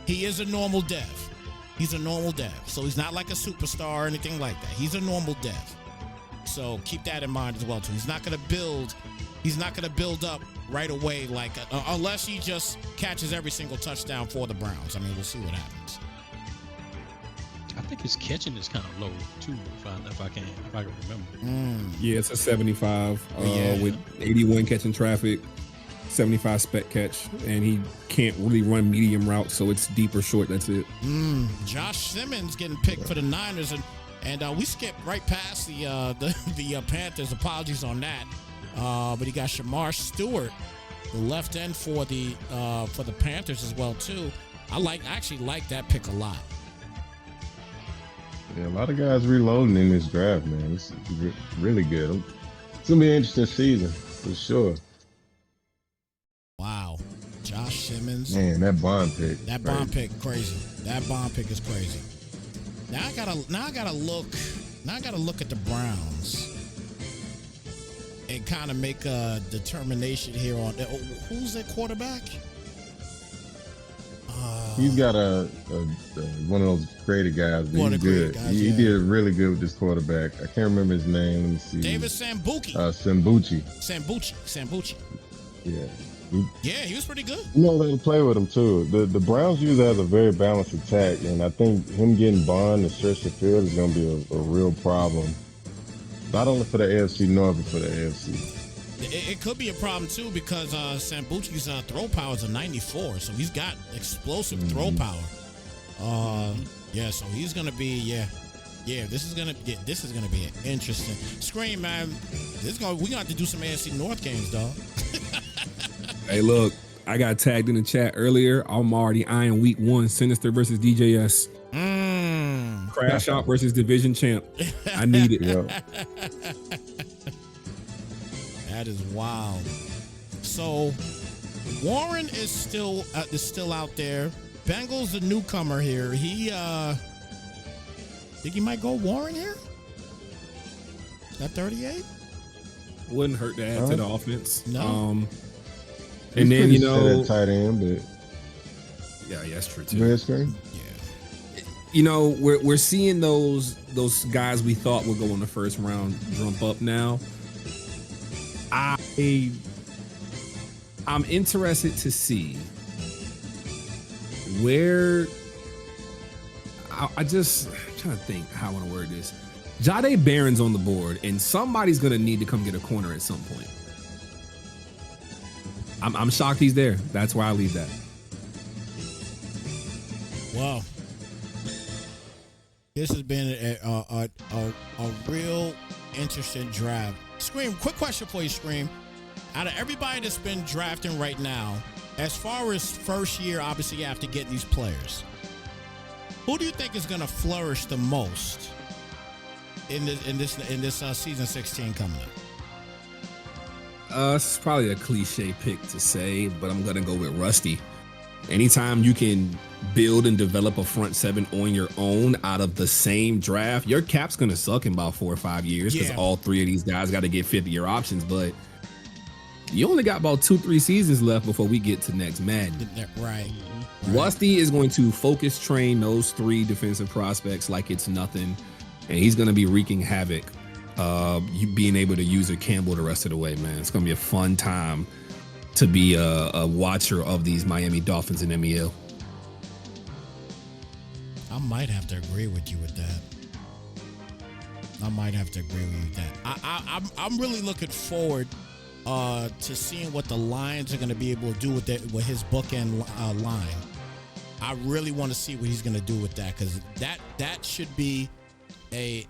Speaker 1: He is a normal dev. He's a normal dev. So he's not like a superstar or anything like that. He's a normal dev. So keep that in mind as well too. He's not gonna build up right away unless he just catches every single touchdown for the Browns. I mean, we'll see what happens.
Speaker 3: I think his catching is kind of low too, if I can remember.
Speaker 2: Yeah, it's a 75 with 81 catching traffic, 75 spec catch, and he can't really run medium routes, so it's deep or short. That's it.
Speaker 1: Josh Simmons getting picked for the Niners, and we skipped right past the Panthers. Apologies on that, but he got Shamar Stewart, the left end for the Panthers as well too. I actually like that pick a lot.
Speaker 4: Yeah, a lot of guys reloading in this draft, man. It's really good. It's gonna be an interesting season for sure.
Speaker 1: Wow, Josh Simmons.
Speaker 4: Man, that Bond pick.
Speaker 1: That Bond pick, crazy. That Bond pick is crazy. Now I gotta look at the Browns and kind of make a determination here on who's their quarterback.
Speaker 4: He's got a one of those creative guys.
Speaker 1: One
Speaker 4: He's
Speaker 1: of the
Speaker 4: good.
Speaker 1: creative guys,
Speaker 4: He
Speaker 1: yeah.
Speaker 4: did really good with this quarterback. I can't remember his name. Let me see.
Speaker 1: David Sambucci. Sambucci.
Speaker 4: Yeah.
Speaker 1: Yeah, he was pretty good.
Speaker 4: You know, they play with him too. The Browns usually have a very balanced attack, and I think him getting Bond to stretch the field is going to be a real problem, not only for the AFC North but for the AFC.
Speaker 1: It could be a problem too because Sambucci's throw power is a 94, so he's got explosive throw power. Yeah, so he's gonna be This is gonna be interesting. Scream, man. We gonna have to do some AFC North games, dog.
Speaker 2: Hey, look, I got tagged in the chat earlier. I'm already eyeing week 1, Sinister versus DJS. Crash Out versus Division Champ. I need it.
Speaker 4: Yeah.
Speaker 1: That is wild. So Warren is still out there. Bengal's the newcomer here. He think he might go Warren here at 38.
Speaker 2: Wouldn't hurt to add to the offense.
Speaker 1: No.
Speaker 2: And then
Speaker 4: at tight end, but
Speaker 2: yeah, that's true too.
Speaker 4: red screen.
Speaker 2: Yeah. We're seeing those guys we thought would go in the first round jump up now. I'm interested to see where I'm trying to think how I want to word this. Jahdae Barron's on the board, and somebody's gonna need to come get a corner at some point. I'm shocked he's there. That's why I leave that.
Speaker 1: Wow. This has been a real interesting draft. Scream, quick question for you, Scream. Out of everybody that's been drafting right now, as far as first year, obviously you have to get these players. Who do you think is going to flourish the most in this season 16 coming up?
Speaker 2: It's probably a cliche pick to say, but I'm gonna go with Rusty. Anytime you can build and develop a front seven on your own out of the same draft, your cap's gonna suck in about 4 or 5 years because all 3 of these guys got to get 50-year options. But you only got about 2-3 seasons left before we get to next Madden.
Speaker 1: Right.
Speaker 2: Rusty is going to focus train those 3 defensive prospects like it's nothing, and he's gonna be wreaking havoc. You being able to use a Campbell the rest of the way, man. It's gonna be a fun time to be a watcher of these Miami Dolphins and MEL.
Speaker 1: I might have to agree with you with that. I'm really looking forward to seeing what the Lions are going to be able to do with his bookend line. I really want to see what he's going to do with that, because that should be a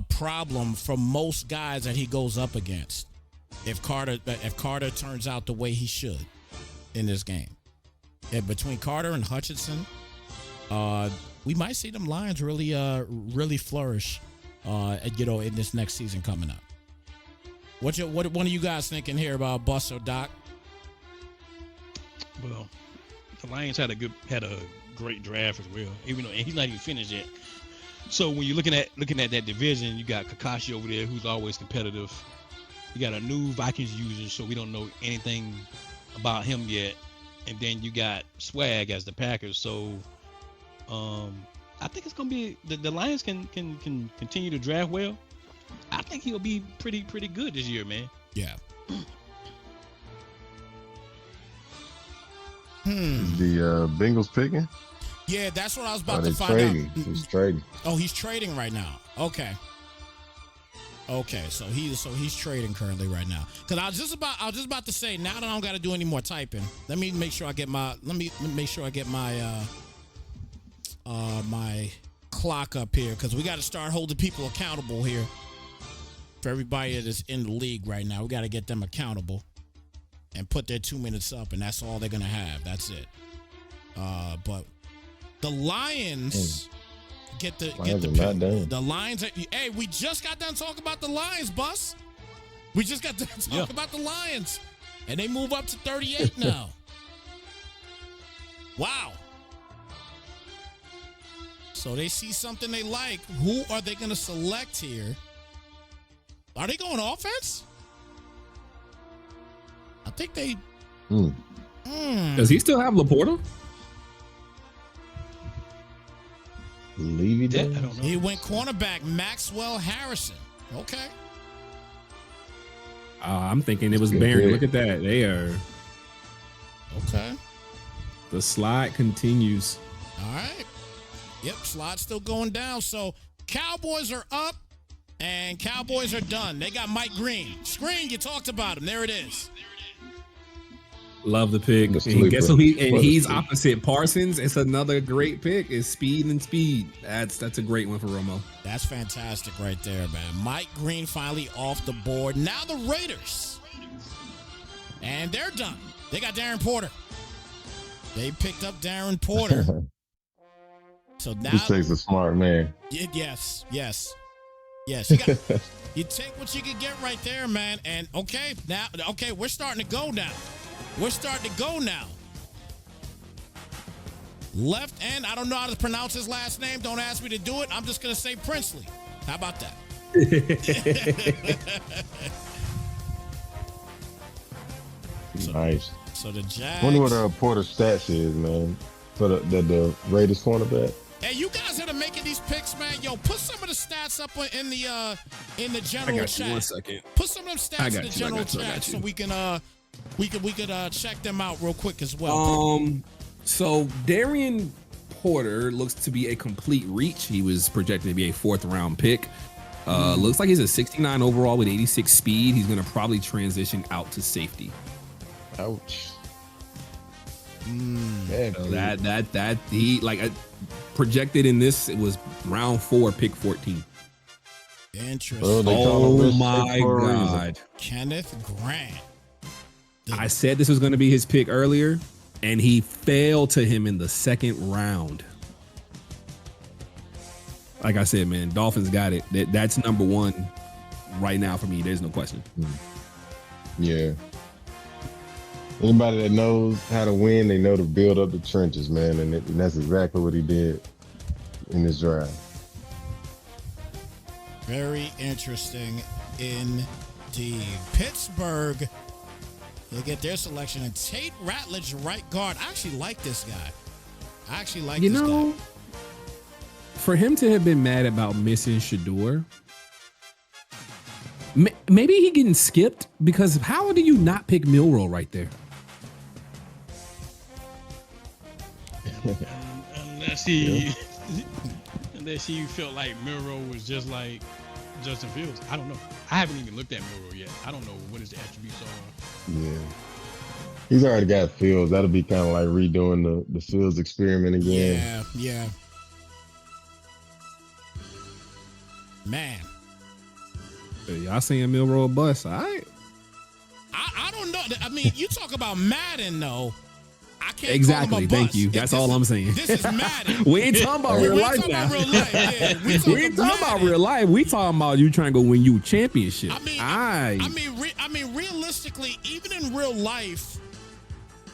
Speaker 1: problem for most guys that he goes up against. If Carter turns out the way he should in this game, and between Carter and Hutchinson, we might see them Lions really flourish, in this next season coming up. What one of you guys thinking here about Bus or Doc?
Speaker 3: Well, the Lions had a great draft as well, even though he's not even finished yet. So when you're looking at that division, you got Kakashi over there, who's always competitive. You got a new Vikings user, so we don't know anything about him yet. and then you got Swag as the Packers. So, I think it's gonna be the Lions can continue to draft well. I think he'll be pretty good this year, man.
Speaker 1: Yeah.
Speaker 4: Is the Bengals picking?
Speaker 1: Yeah, that's what I was about
Speaker 4: They
Speaker 1: to find
Speaker 4: trading.
Speaker 1: out.
Speaker 4: He's trading.
Speaker 1: Oh, he's trading right now. Okay. So he's trading currently right now. Cause I was just about to say, now that I don't got to do any more typing, let me make sure I get my my clock up here, because we got to start holding people accountable here. For everybody that is in the league right now, we got to get them accountable and put their 2 minutes up, and that's all they're gonna have. That's it. But the Lions get the
Speaker 4: not done.
Speaker 1: the Lions. Hey, we just got done talking about the Lions, Bus. We just got done talking about the Lions, and they move up to 38 now. Wow. So they see something they like. Who are they going to select here? Are they going offense? I think they.
Speaker 2: Does he still have Laporta?
Speaker 4: Levy
Speaker 3: I
Speaker 4: does?
Speaker 3: don't know.
Speaker 1: He went cornerback Maxwell Harrison. Okay.
Speaker 2: I'm thinking it was
Speaker 4: Good
Speaker 2: Barron.
Speaker 4: pick.
Speaker 2: Look at that. They are.
Speaker 1: Okay.
Speaker 2: The slide continues.
Speaker 1: All right. Yep, slide's still going down. So Cowboys are up and Cowboys are done. They got Mike Green. Screen, you talked about him. There it is.
Speaker 2: Love the pick.
Speaker 4: The
Speaker 2: And guess who
Speaker 4: sleeper.
Speaker 2: he's opposite Parsons. It's another great pick. Is speed and speed. That's a great one for Romo.
Speaker 1: That's fantastic right there, man. Mike Green finally off the board. Now the Raiders. And they're done. They got Darren Porter. They picked up Darren Porter. So now
Speaker 4: This takes a smart man.
Speaker 1: yes. You got you take what you can get right there, man. And okay, we're starting to go now. Left end, I don't know how to pronounce his last name. Don't ask me to do it. I'm just gonna say Princely. How about that?
Speaker 4: Nice.
Speaker 1: So the Jags.
Speaker 4: Wonder what Porter's stats is, man. For the Raiders cornerback.
Speaker 1: Hey, you guys that are making these picks, man, yo, put some of the stats up in the general chat.
Speaker 2: 1 second.
Speaker 1: Put some of them
Speaker 2: I
Speaker 1: stats
Speaker 2: got
Speaker 1: in the
Speaker 2: you, I
Speaker 1: general
Speaker 2: got you, I
Speaker 1: chat
Speaker 2: got you.
Speaker 1: so we could check them out real quick as well.
Speaker 2: So Darian Porter looks to be a complete reach. He was projected to be a 4th round pick. Looks like he's a 69 overall with 86 speed. He's going to probably transition out to safety.
Speaker 4: Ouch.
Speaker 2: So that he projected in this, it was round 4, pick 14.
Speaker 1: Interesting.
Speaker 4: Well, they call him
Speaker 2: Oh
Speaker 4: Rich
Speaker 2: my
Speaker 4: Pick for a reason.
Speaker 2: God.
Speaker 1: Kenneth Grant.
Speaker 2: I said this was going to be his pick earlier, and he fell to him in the 2nd round. Like I said, man, Dolphins got it. That's number 1 right now for me. There's no question.
Speaker 4: Yeah. Anybody that knows how to win, they know to build up the trenches, man, and that's exactly what he did in this drive.
Speaker 1: Very interesting indeed. Pittsburgh, they get their selection. And Tate Ratledge, right guard. I actually like this guy.
Speaker 2: You know, for him to have been mad about missing Shador, maybe he getting skipped, because how do you not pick Milroe right there?
Speaker 3: Unless he felt like Milroe was just like Justin Fields. I don't know. I haven't even looked at Milroe yet. I don't know what his attributes are.
Speaker 4: Yeah. He's already got Fields. That'll be kind of like redoing the Fields experiment again.
Speaker 1: Yeah. Man.
Speaker 2: Y'all saying Milroe a bust? All right.
Speaker 1: I don't know. I mean, you talk about Madden, though. I can't
Speaker 2: Exactly.
Speaker 1: call him a
Speaker 2: Thank
Speaker 1: bust.
Speaker 2: you. That's all I'm saying.
Speaker 1: This is Madden.
Speaker 2: We ain't talking about real life now.
Speaker 1: We
Speaker 2: ain't talking about real life. We talking about you trying to go win you a championship.
Speaker 1: I mean, realistically, even in real life,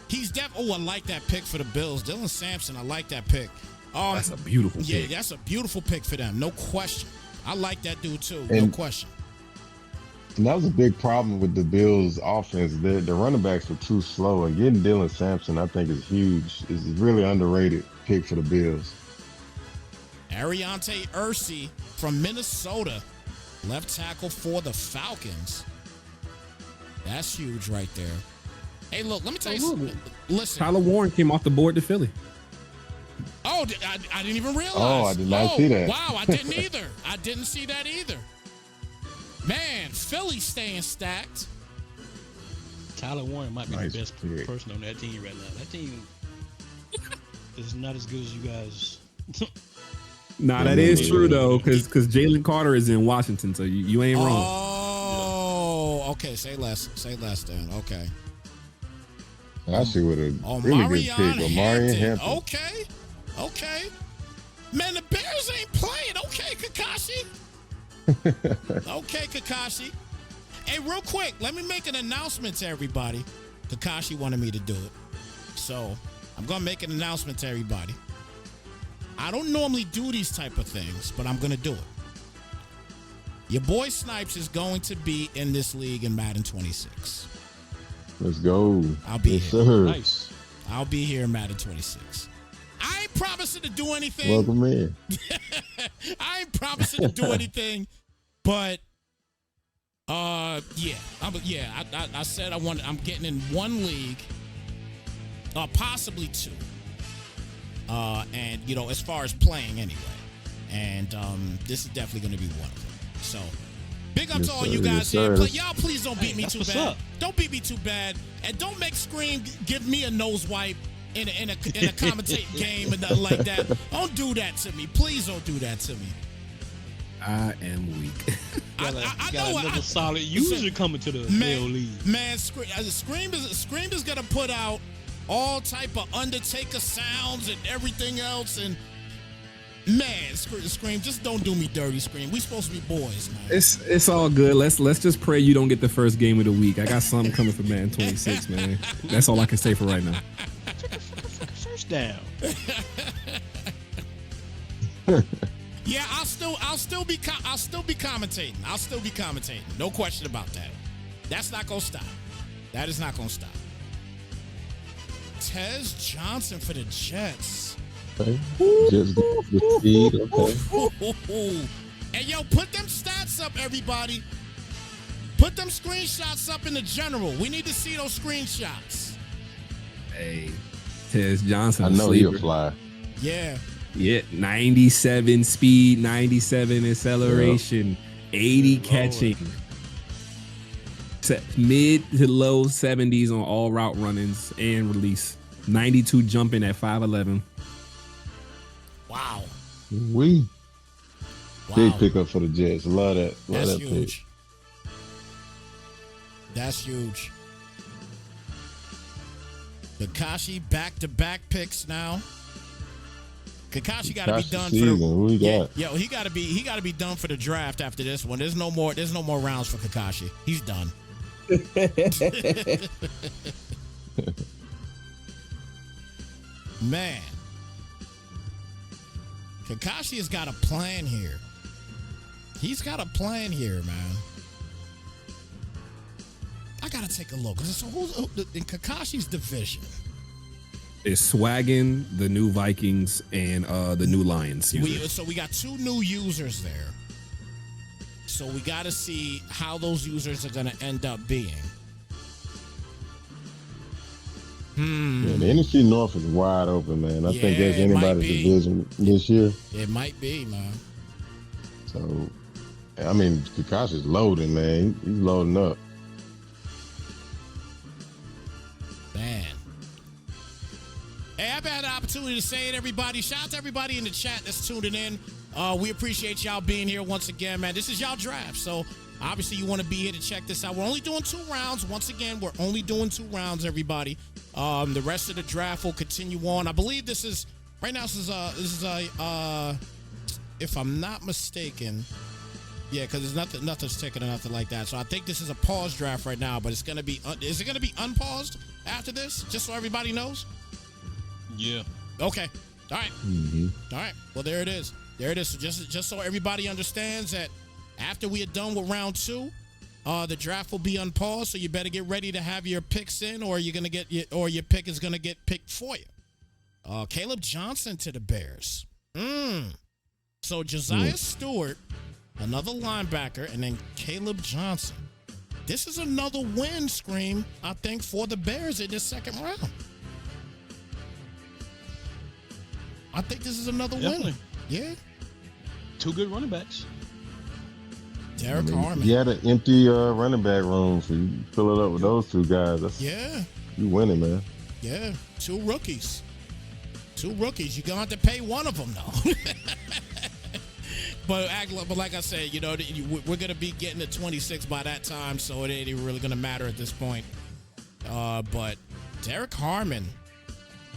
Speaker 1: he's I like that pick for the Bills. Dylan Sampson, I like that pick.
Speaker 2: That's a beautiful pick.
Speaker 1: Yeah, that's a beautiful pick for them. No question. I like that dude too. No
Speaker 4: And-
Speaker 1: question.
Speaker 4: And that was a big problem with the Bills' offense. The running backs were too slow, and getting Dylan Sampson, I think, is huge. Is a really underrated pick for the Bills.
Speaker 1: Ariante Ursi from Minnesota, left tackle for the Falcons. That's huge right there. Hey, look, let me tell you something. Listen.
Speaker 2: Tyler Warren came off the board to Philly.
Speaker 1: Oh, I didn't even realize.
Speaker 4: Oh, I did not see that.
Speaker 1: Wow, I didn't either. I didn't see that either. Man, Philly staying stacked.
Speaker 3: Tyler Warren might be
Speaker 4: Nice
Speaker 3: the best
Speaker 4: pick.
Speaker 3: person on that team right now. That team is not as good as you guys.
Speaker 2: Nah, that is true though, because Jalen Carter is in Washington, so you ain't wrong.
Speaker 1: Oh, okay. Say less. Say less then. Okay.
Speaker 4: Actually, with a really good pick, Omarion Hampton.
Speaker 1: Okay. Okay. Man, the Bears ain't playing. Okay, Kakashi. Okay, Kakashi. Hey, real quick, let me make an announcement to everybody. Kakashi wanted me to do it. So I'm going to make an announcement to everybody. I don't normally do these type of things, but I'm going to do it. Your boy Snypz is going to be in this league in Madden 26.
Speaker 4: Let's go.
Speaker 1: I'll be
Speaker 4: yes,
Speaker 1: here.
Speaker 4: Sir.
Speaker 3: Nice.
Speaker 1: I'll be here in Madden 26. I ain't promising to do anything.
Speaker 4: Welcome in.
Speaker 1: I ain't promising to do anything, but yeah, I said I'm getting in one league, possibly two, and as far as playing anyway, and this is definitely going to be one of them. So big up
Speaker 4: Yes,
Speaker 1: to all
Speaker 4: sir.
Speaker 1: you guys
Speaker 4: Yes,
Speaker 1: here.
Speaker 4: sir.
Speaker 1: Y'all please don't beat me
Speaker 3: that's
Speaker 1: too
Speaker 3: what's
Speaker 1: bad.
Speaker 3: up.
Speaker 1: Don't beat me too bad, and don't make Scream give me a nose wipe in a commentating game and nothing like that. Don't do that to me. Please don't do that to me.
Speaker 2: I am weak.
Speaker 3: I
Speaker 1: know
Speaker 3: another solid user coming to the Male League.
Speaker 1: Man, Scream is gonna put out all type of Undertaker sounds and everything else, and man, Scream, just don't do me dirty, Scream. We supposed to be boys, man.
Speaker 2: It's all good. Let's just pray you don't get the first game of the week. I got something coming for Madden 26, man. That's all I can say for right now.
Speaker 3: First down.
Speaker 1: Yeah, I'll still be commentating. I'll still be commentating. No question about that. That's not gonna stop. That is not gonna stop. Tez Johnson for the Jets.
Speaker 4: Okay. Just the speed. Okay.
Speaker 1: And yo, put them stats up, everybody. Put them screenshots up in the general. We need to see those screenshots.
Speaker 2: Hey, Tez Johnson.
Speaker 4: I know he'll fly.
Speaker 1: Yeah.
Speaker 2: Yeah, 97 speed, 97 acceleration, 80 catching, mid to low 70s on all route runnings and release, 92 jumping at 5'11".
Speaker 1: Wow.
Speaker 4: Big
Speaker 1: Wow.
Speaker 4: pickup for the Jets. Love that. Love
Speaker 1: That's
Speaker 4: that
Speaker 1: huge.
Speaker 4: pick.
Speaker 1: That's huge. Kakashi back-to-back picks now. Kakashi got to be done for the
Speaker 4: Who we got?
Speaker 1: Yo, he got to be done for the draft after this one. There's no more rounds for Kakashi. He's done. Man. Kakashi has got a plan here. He's got a plan here, man. I got to take a look. So who's in Kakashi's division?
Speaker 2: It's Swaggin, the new Vikings, and the new Lions.
Speaker 1: So we got two new users there. So we got to see how those users are going to end up being.
Speaker 4: Yeah, the NFC North is wide open, man. I think that's
Speaker 1: it might
Speaker 4: anybody's
Speaker 1: be.
Speaker 4: division this year.
Speaker 1: It might be, man.
Speaker 4: So, I mean, Kakashi's loading, man. He's loading up.
Speaker 1: Man. Hey, I've had an opportunity to say it, everybody. Shout out to everybody in the chat that's tuning in. We appreciate y'all being here once again, man. This is y'all draft, so obviously you want to be here to check this out. We're only doing 2 rounds. Once again, we're only doing 2 rounds, everybody. The rest of the draft will continue on. I believe this is right now. This is if I'm not mistaken, yeah, because there's nothing's ticking or nothing like that. So I think this is a pause draft right now, but it's gonna be. Is it gonna be unpaused after this? Just so everybody knows.
Speaker 3: Yeah.
Speaker 1: Okay. All right.
Speaker 4: Mm-hmm.
Speaker 1: All right. Well, there it is. There it is. So just so everybody understands that after we are done with round 2, The draft will be on pause, so you better get ready to have your picks in, or you're gonna get your pick is gonna get picked for you. Caleb Johnson to the Bears. So Josiah Stewart, another linebacker, and then Caleb Johnson. This is another win, Scream, I think, for the Bears in this second round. I think this is another win. Yeah.
Speaker 3: 2 good running backs.
Speaker 1: Derek Harmon.
Speaker 4: You had an empty running back room, so you fill it up with those 2 guys. You winning, man.
Speaker 1: Yeah, 2 rookies. 2 rookies. You're going to have to pay one of them, though. But like I said, we're going to be getting to 26 by that time, so it ain't even really going to matter at this point. But Derek Harmon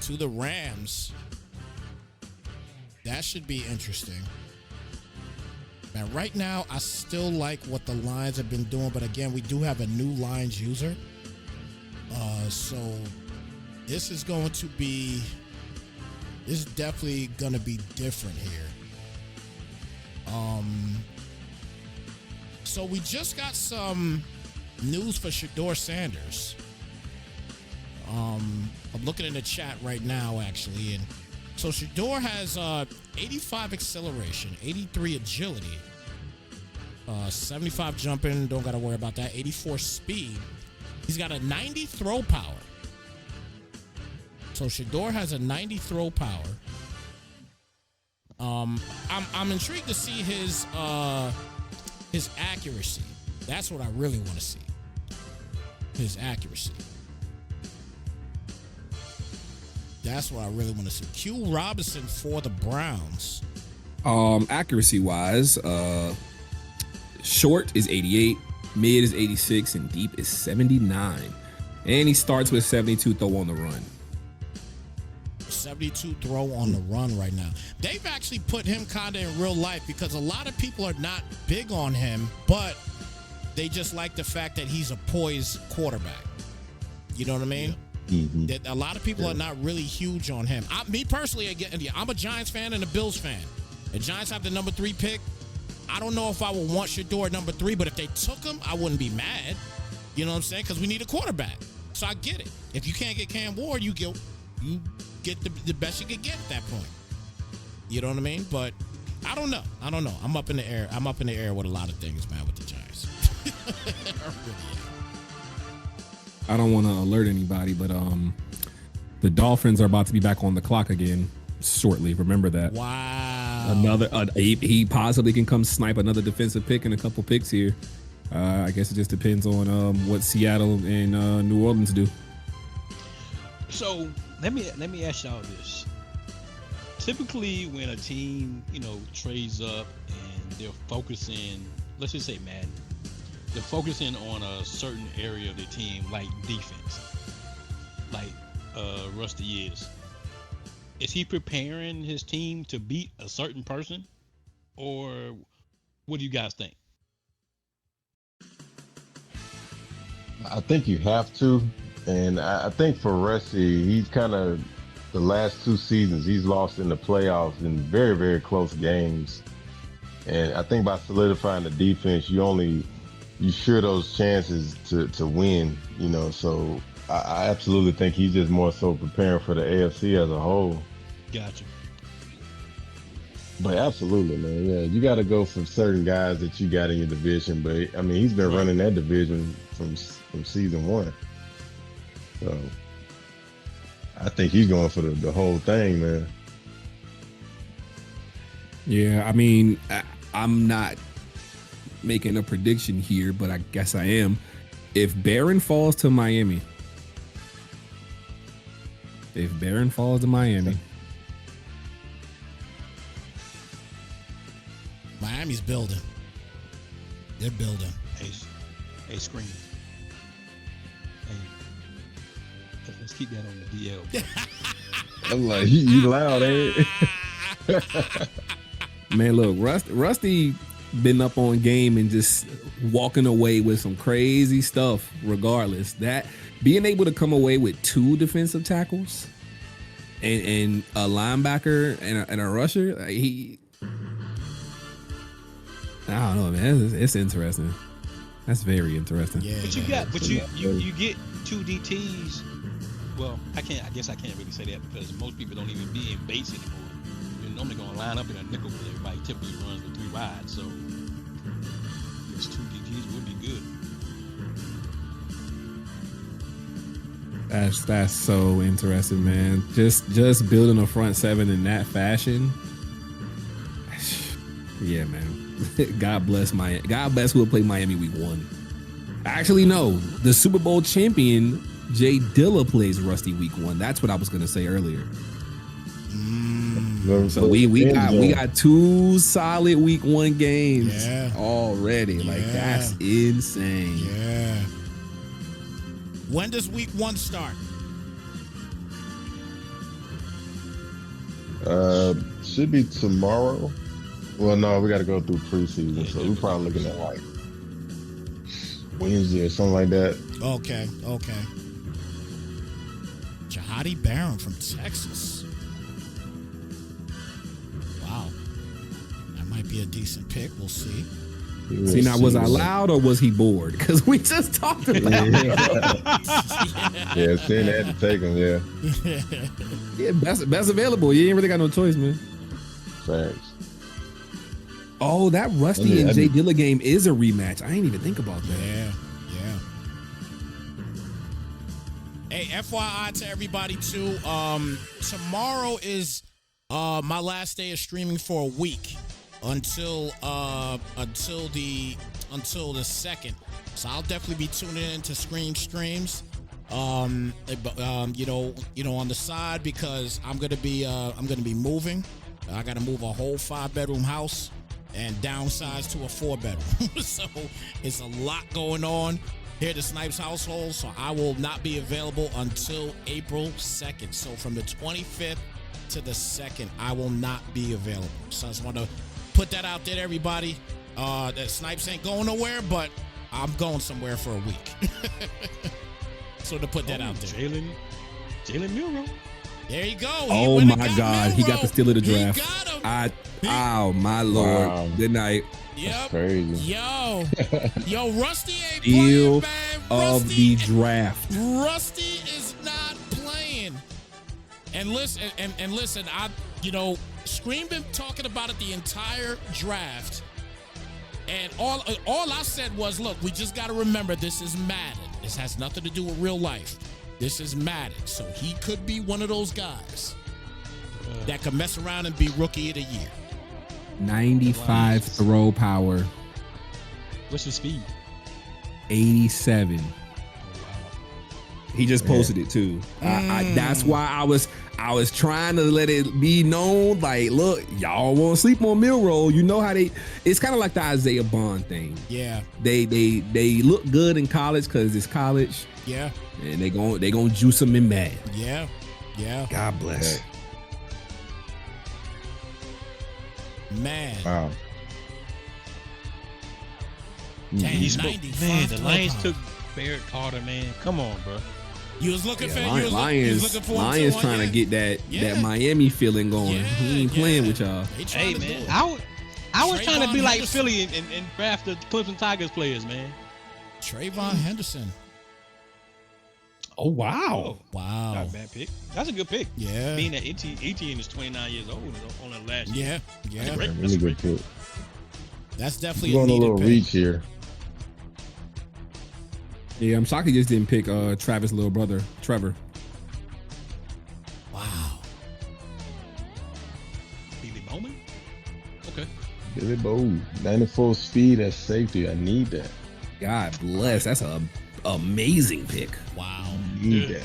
Speaker 1: to the Rams. That should be interesting. Now, right now, I still like what the Lions have been doing, but again, we do have a new Lions user. So this is definitely going to be different here. So we just got some news for Shedeur Sanders. I'm looking in the chat right now, actually, and so Shedeur has 85 acceleration, 83 agility, 75 jumping, don't got to worry about that, 84 speed. He's got a 90 throw power. So Shedeur has a 90 throw power. I'm intrigued to see his accuracy. That's what I really want to see. His accuracy. That's what I really want to see. Q Robinson for the Browns.
Speaker 2: Accuracy wise, short is 88, mid is 86, and deep is 79. And he starts with 72 throw on the run.
Speaker 1: 72 throw on the run right now. They've actually put him kind of in real life because a lot of people are not big on him, but they just like the fact that he's a poised quarterback. You know what I mean? Yeah. Mm-hmm. That a lot of people are not really huge on him. Me personally, again, I'm a Giants fan and a Bills fan. The Giants have the number 3 pick. I don't know if I would want Shedeur at number 3, but if they took him, I wouldn't be mad. You know what I'm saying? Because we need a quarterback. So I get it. If you can't get Cam Ward, you get the best you can get at that point. You know what I mean? But I don't know. I'm up in the air. I'm up in the air with a lot of things, man, with the Giants. I really am.
Speaker 2: I don't want to alert anybody, but the Dolphins are about to be back on the clock again shortly. Remember that.
Speaker 1: Wow.
Speaker 2: Another he possibly can come snipe another defensive pick and a couple picks here. I guess it just depends on what Seattle and New Orleans do.
Speaker 3: So let me ask y'all this. Typically, when a team trades up and they're focusing, let's just say Madden, they're focusing on a certain area of the team, like defense, like Rusty is. Is he preparing his team to beat a certain person, or what do you guys think?
Speaker 4: I think you have to, and I think for Rusty, he's kind of the last 2 seasons he's lost in the playoffs in very, very close games, and I think by solidifying the defense, you share those chances to win, so I absolutely think he's just more so preparing for the AFC as a whole.
Speaker 3: Gotcha.
Speaker 4: But absolutely, man, yeah, you got to go for certain guys that you got in your division, but I mean, he's been running that division from season 1. So I think he's going for the whole thing, man.
Speaker 2: Yeah, I mean, I'm not making a prediction here, but I guess I am. If Barron falls to Miami,
Speaker 1: Miami's building. They're building.
Speaker 3: Hey, Scream. Hey, let's keep that on the DL.
Speaker 4: I'm like, you loud, eh?
Speaker 2: Man, look, Rusty been up on game and just walking away with some crazy stuff regardless. That being able to come away with 2 defensive tackles and a linebacker and a rusher, I don't know, man. It's interesting. That's very interesting.
Speaker 1: Yeah.
Speaker 3: But you get 2 DTs. Well, I guess I can't really say that because most people don't even be in base anymore. You're normally gonna line up in a nickel where everybody typically runs with 3 wide. So I guess 2 DTs would be good.
Speaker 2: That's so interesting, man. Just building a front 7 in that fashion. Yeah, man. God bless who will play Miami week 1. Actually, no. The Super Bowl champion Jay Dilla plays Rusty week 1. That's what I was gonna say earlier. So we got 2 solid week 1 games already.
Speaker 1: Yeah.
Speaker 2: Like that's insane.
Speaker 1: Yeah. When does week 1 start?
Speaker 4: Should be tomorrow. Well, no, we got to go through preseason, so we're probably looking at like Wednesday or something like that.
Speaker 1: Okay. Jahadi Barron from Texas. Wow. That might be a decent pick. We'll see.
Speaker 2: See, now, was I loud or was he bored? Because we just talked about it.
Speaker 4: Yeah, Sin had to take him, yeah.
Speaker 2: Yeah, best available. You ain't really got no choice, man.
Speaker 4: Thanks.
Speaker 2: Oh, that Rusty and Jay Dilla game is a rematch. I ain't even think about that.
Speaker 1: Yeah. Hey, FYI to everybody too. Tomorrow is my last day of streaming for a week until the 2nd. So I'll definitely be tuning in to Scream Streams. On the side because I'm gonna be moving. I gotta move a whole 5-bedroom house and downsize to a 4-bedroom. So it's a lot going on here at the Snypz household. So I will not be available until April 2nd. So from the 25th to the 2nd, I will not be available. So I just want to put that out there to everybody. That Snypz ain't going nowhere, but I'm going somewhere for a week. So to put that out there.
Speaker 3: Jalen Milroe.
Speaker 1: There you go.
Speaker 2: Oh my God,
Speaker 1: Milroe.
Speaker 2: he got the steal of the draft.
Speaker 1: He got him.
Speaker 2: Oh my Lord.
Speaker 4: Wow.
Speaker 2: Good night.
Speaker 1: Yep.
Speaker 4: That's crazy.
Speaker 1: Yo, Rusty ain't
Speaker 2: Steal
Speaker 1: playing, man.
Speaker 2: of the draft.
Speaker 1: Rusty is not playing. And listen, Scream been talking about it the entire draft. And all I said was, look, we just got to remember this is Madden. This has nothing to do with real life. This is Madden. So he could be one of those guys that could mess around and be rookie of the year.
Speaker 2: 95 throw power.
Speaker 3: What's his speed?
Speaker 2: 87. He just posted it too. That's why I was trying to let it be known. Like, look, y'all won't sleep on Milroe. You know how it's kind of like the Isaiah Bond thing.
Speaker 1: Yeah.
Speaker 2: They look good in college because it's college.
Speaker 1: Yeah.
Speaker 2: And they gonna juice them in Madden.
Speaker 1: Yeah. Yeah.
Speaker 2: God bless.
Speaker 4: Okay.
Speaker 1: Man.
Speaker 4: Wow.
Speaker 1: Dang,
Speaker 3: Man,
Speaker 1: 95
Speaker 3: the
Speaker 1: throw
Speaker 3: Lions
Speaker 1: power.
Speaker 3: took Barrett Carter, man. Come on, bro.
Speaker 1: You was looking for
Speaker 2: Lions
Speaker 1: him
Speaker 2: trying to get that Miami feeling going. He ain't playing with y'all.
Speaker 3: Hey, man, I was trying to be like Philly and draft the Clemson Tigers players, man.
Speaker 1: Trayvon Henderson.
Speaker 2: Oh wow.
Speaker 1: Wow.
Speaker 3: Not a bad pick. That's a good pick.
Speaker 1: Yeah.
Speaker 3: Being that Etienne is 29 years old on the last year.
Speaker 1: Yeah.
Speaker 3: That's great.
Speaker 4: Really good pick.
Speaker 1: That's definitely
Speaker 4: Going a little
Speaker 1: pick.
Speaker 4: reach here.
Speaker 2: Yeah, I'm shocked he just didn't pick Travis' little brother, Trevor.
Speaker 1: Wow.
Speaker 3: Billy Bowman? Okay.
Speaker 4: Billy Bo, 94 speed at safety. I need that.
Speaker 2: God bless. That's a amazing pick.
Speaker 1: Wow.
Speaker 4: Need that.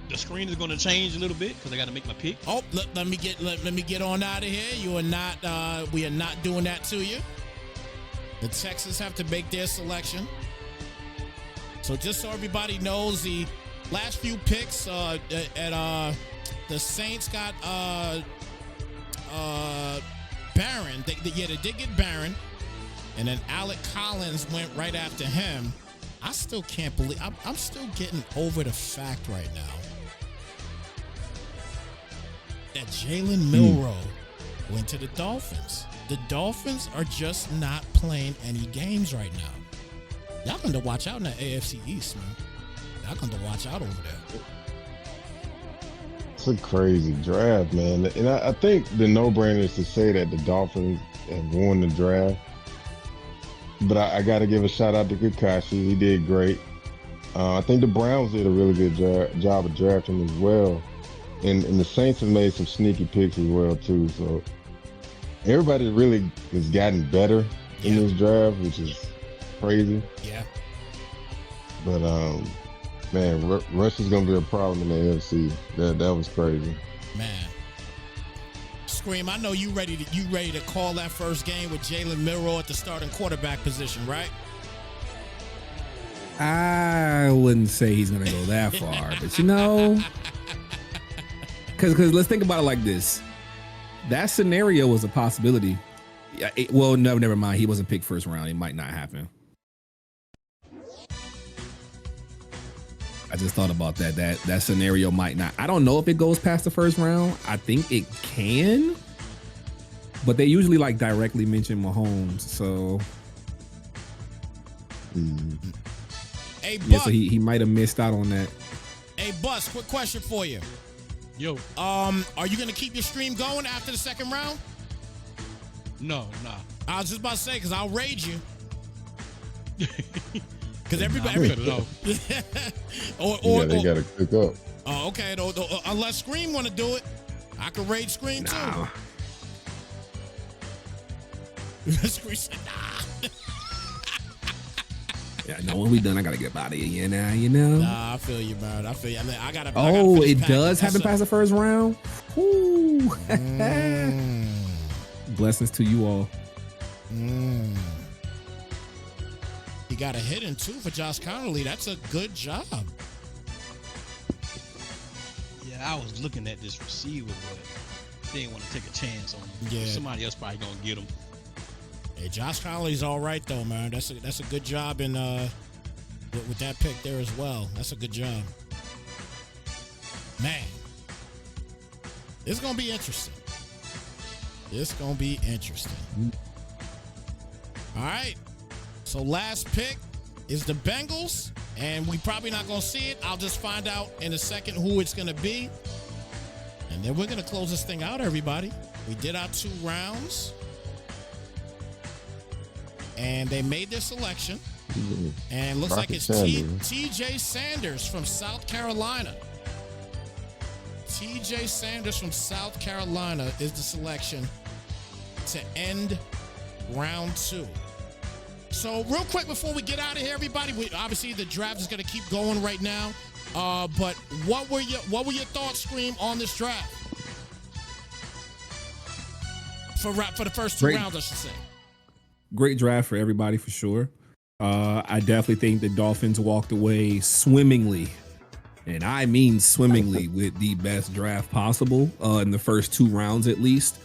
Speaker 3: The screen is going to change a little bit because I got to make my pick.
Speaker 1: Oh, let me get on out of here. You are not. We are not doing that to you. The Texans have to make their selection. So just so everybody knows, the last few picks at the Saints got Barron. They did get Barron, and then Alec Collins went right after him. I still can't believe I'm still getting over the fact right now that Jalen Milroe went to the Dolphins. The Dolphins are just not playing any games right now. Y'all going to watch out in that AFC East, man. Y'all going to watch out over there.
Speaker 4: It's a crazy draft, man. And I think the no-brainer is to say that the Dolphins have won the draft. But I got to give a shout out to Kakashi. He did great. I think the Browns did a really good job of drafting as well. And the Saints have made some sneaky picks as well, too. So everybody really has gotten better in this draft, which is crazy.
Speaker 1: Yeah.
Speaker 4: But, man, Rush is going to be a problem in the AFC. That was crazy.
Speaker 1: Man. Scream, I know you ready to call that first game with Jalen Milroe at the starting quarterback position, right?
Speaker 2: I wouldn't say he's going to go that far, but you know, because let's think about it like this. That scenario was a possibility. Well, no, never mind. He wasn't picked first round. It might not happen. I just thought about that. That scenario might not. I don't know if it goes past the first round. I think it can, but they usually like directly mention Mahomes. So,
Speaker 1: Hey, Buck.
Speaker 2: yeah, so he might have missed out on that.
Speaker 1: Hey, Bus, quick question for you.
Speaker 3: Yo,
Speaker 1: Are you gonna keep your stream going after the second round?
Speaker 3: no, nah.
Speaker 1: I was just about to say, because I'll raid you. Because
Speaker 3: Nah,
Speaker 1: everybody,
Speaker 3: cut it off.
Speaker 1: or
Speaker 4: They got to cook up.
Speaker 1: oh, okay. Unless Scream want to do it, I could raid Scream
Speaker 2: Nah.
Speaker 1: too. Scream said, nah.
Speaker 2: Yeah, no, when we done, I gotta get out of here. You know.
Speaker 1: Nah, I feel you, man. I feel you. I mean, I gotta.
Speaker 2: Oh,
Speaker 1: finish
Speaker 2: it
Speaker 1: packing.
Speaker 2: does happen
Speaker 1: That's
Speaker 2: past the first round. Woo.
Speaker 1: Mm.
Speaker 2: Blessings to you all.
Speaker 1: He got a hit in two for Josh Connolly. That's a good job.
Speaker 3: Yeah, I was looking at this receiver, but they didn't want to take a chance on him.
Speaker 1: Yeah.
Speaker 3: Somebody else probably gonna get him.
Speaker 1: Hey, Josh Connolly's all right though, man. That's a good job in with that pick there as well. That's a good job, man. It's gonna be interesting. It's gonna be interesting. All right. So last pick is the Bengals, and we probably not gonna see it. I'll just find out in a second who it's gonna be, and then we're gonna close this thing out. Everybody, we did our 2 rounds. And they made their selection. And looks like it's TJ Sanders from South Carolina. TJ Sanders from South Carolina is the selection to end round 2. So real quick before we get out of here, everybody, obviously the draft is going to keep going right now. But what were your thoughts, Scream, on this draft? For the first 2 rounds, I should say.
Speaker 2: Great draft for everybody for sure. I definitely think the Dolphins walked away swimmingly, and I mean swimmingly, with the best draft possible in the first 2 rounds at least.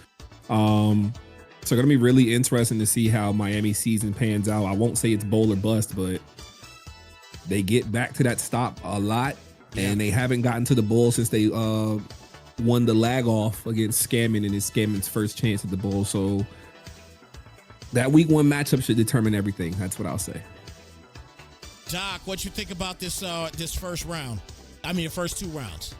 Speaker 2: So gonna be really interesting to see how Miami's season pans out. I won't say it's bowl or bust, but they get back to that stop a lot, and they haven't gotten to the bowl since they won the lag off against Scammon, and it's Scammon's first chance at the bowl. So that week 1 matchup should determine everything. That's what I'll say.
Speaker 1: Doc, what you think about this first round? I mean, the first 2 rounds.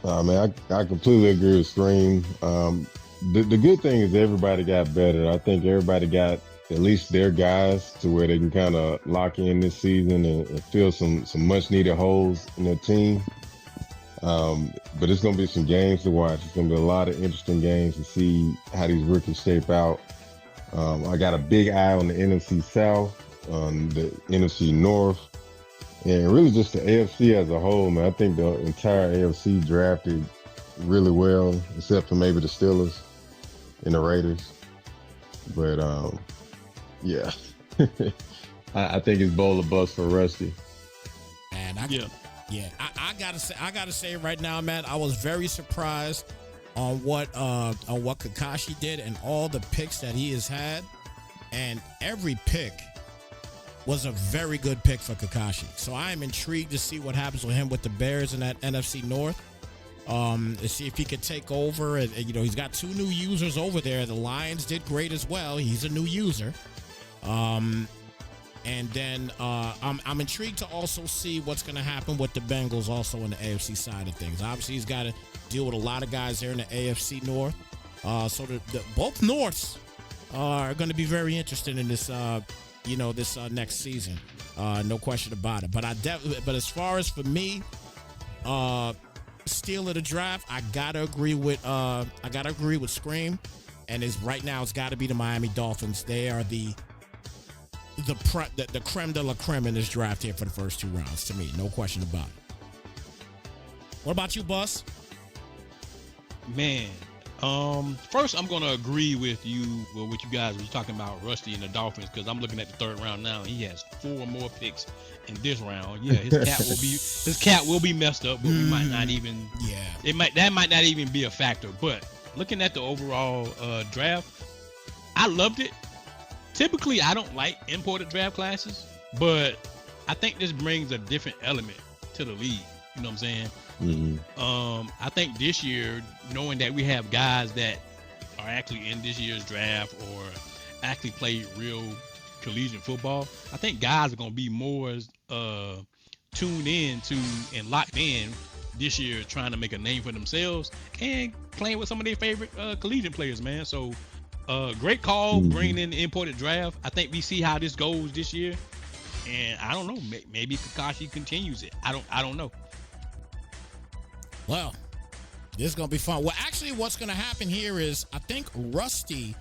Speaker 4: Man, I completely agree with Scream. The good thing is everybody got better. I think everybody got at least their guys to where they can kind of lock in this season and fill some much needed holes in their team. But it's going to be some games to watch. It's going to be a lot of interesting games to see how these rookies shape out. I got a big eye on the NFC South, the NFC North, and really just the AFC as a whole, man. I think the entire AFC drafted really well, except for maybe the Steelers and the Raiders. But, yeah, I think it's bowl or bust for Rusty.
Speaker 1: And I gotta say right now, man, I was very surprised on what Kakashi did and all the picks that he has had, and every pick was a very good pick for Kakashi. So I am intrigued to see what happens with him with the Bears in that NFC North. To see if he could take over. And he's got 2 new users over there. The Lions did great as well. He's a new user. And then I'm intrigued to also see what's going to happen with the Bengals also on the AFC side of things. Obviously, he's got to deal with a lot of guys there in the AFC North. So both Norths are going to be very interested in this, this next season. No question about it. But but as far as for me, steal of the draft, I gotta agree with Scream, and right now it's got to be the Miami Dolphins. They are the creme de la creme in this draft here for the first 2 rounds, to me. No question about it. What about you, Bus?
Speaker 3: Man, first I'm gonna agree with you guys when you're talking about Rusty and the Dolphins, because I'm looking at the 3rd round now. He has 4 more picks in this round. Yeah, his cap will be messed up, but we might not even. Yeah, that might not even be a factor. But looking at the overall draft, I loved it. Typically, I don't like imported draft classes, but I think this brings a different element to the league. You know what I'm saying? Mm-hmm. I think this year, knowing that we have guys that are actually in this year's draft or actually play real collegiate football, I think guys are going to be more tuned in to and locked in this year, trying to make a name for themselves and playing with some of their favorite collegiate players, man. So great call, bringing in the imported draft. I think we see how this goes this year, and I don't know, maybe Kakashi continues it. I don't know.
Speaker 1: Well, this is going to be fun. Well, actually, what's going to happen here is I think Rusty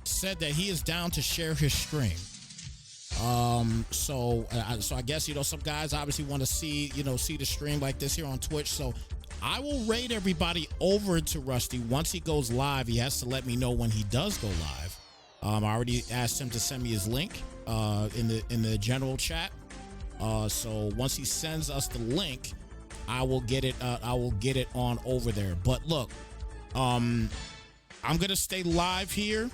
Speaker 1: said that he is down to share his stream. So I guess, some guys obviously want to see the stream like this here on Twitch. So I will raid everybody over to Rusty. Once he goes live, he has to let me know when he does go live. I already asked him to send me his link in the general chat. So once he sends us the link, I will get it on over there. But look, I'm gonna stay live here,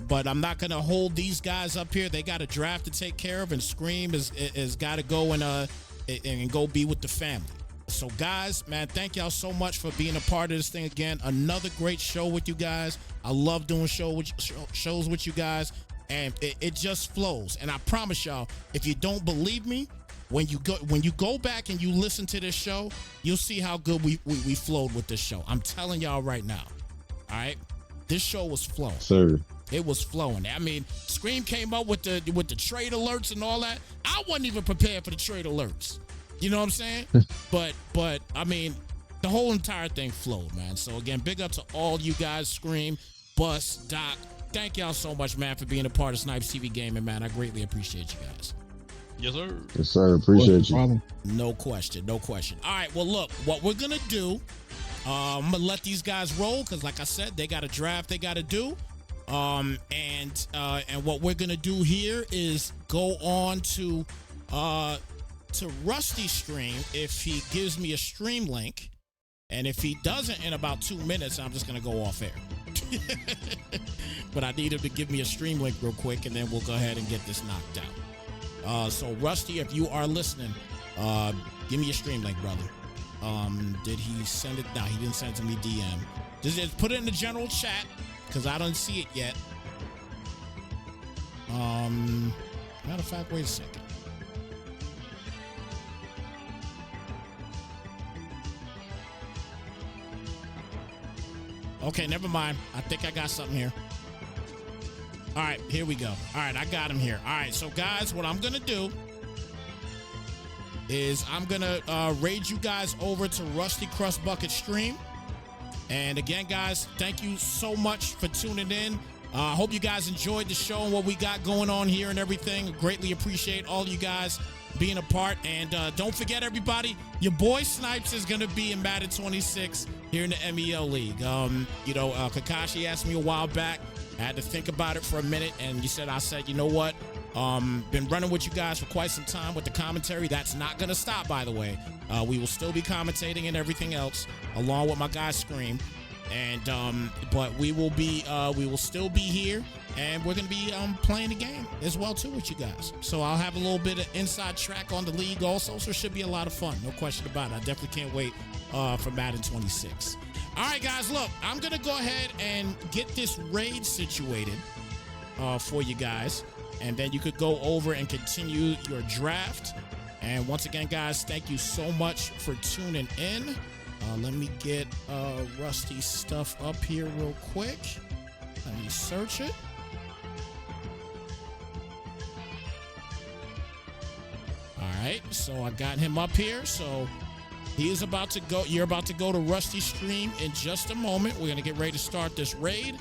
Speaker 1: but I'm not gonna hold these guys up here. They got a draft to take care of, and Scream is got to go and go be with the family. So guys, man, thank y'all so much for being a part of this thing again. Another great show with you guys. I love doing shows with you guys, and it just flows. And I promise y'all, if you don't believe me, when you go back and you listen to this show, you'll see how good we flowed with this show. I'm telling y'all right now. All right, this show was flowing.
Speaker 4: Sir.
Speaker 1: It was flowing. I mean, Scream came up with the trade alerts and all that. I wasn't even prepared for the trade alerts. You know what I'm saying? but I mean, the whole entire thing flowed, man. So again, big up to all you guys, Scream, Bus, Doc. Thank y'all so much, man, for being a part of Snypz TV Gaming, man. I greatly appreciate you guys.
Speaker 3: Yes, sir.
Speaker 4: Yes, sir. Appreciate you.
Speaker 1: No question. All right, well, look, what we're going to do, I'm going to let these guys roll because, like I said, they got a draft they got to do. And what we're going to do here is go on to Rusty's stream if he gives me a stream link. And if he doesn't in about 2 minutes, I'm just going to go off air. But I need him to give me a stream link real quick, and then we'll go ahead and get this knocked out. So Rusty, if you are listening, give me a stream link, brother. Did he send it? No, he didn't send it to me DM. Just put it in the general chat because I don't see it yet. Matter of fact, wait a second. Okay, never mind. I think I got something here. All right, here we go. All right, I got him here. All right, so guys, what I'm going to do is I'm going to raid you guys over to Rusty Crust Bucket stream. And again, guys, thank you so much for tuning in. I hope you guys enjoyed the show and what we got going on here and everything. Greatly appreciate all you guys being a part. And don't forget, everybody, your boy Snypz is going to be in Madden 26 here in the MEL League. Kakashi asked me a while back. I had to think about it for a minute, and I said, you know what? Been running with you guys for quite some time with the commentary. That's not going to stop, by the way. We will still be commentating and everything else, along with my guy Scream. And but we will still be here, and we're gonna be playing the game as well too with you guys. So I'll have a little bit of inside track on the league also, so it should be a lot of fun, no question about it. I definitely can't wait for Madden 26. All right, guys, look, I'm gonna go ahead and get this raid situated for you guys. and then you could go over and continue your draft. And once again, guys, thank you so much for tuning in. Let me get Rusty's stuff up here real quick. Let me search it. All right, so I got him up here. So he is about to go. You're about to go to Rusty's stream in just a moment. We're going to get ready to start this raid.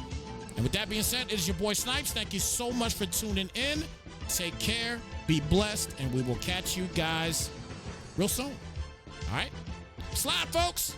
Speaker 1: And with that being said, it is your boy Snypz. Thank you so much for tuning in. Take care, be blessed, and we will catch you guys real soon. All right? Slide, folks.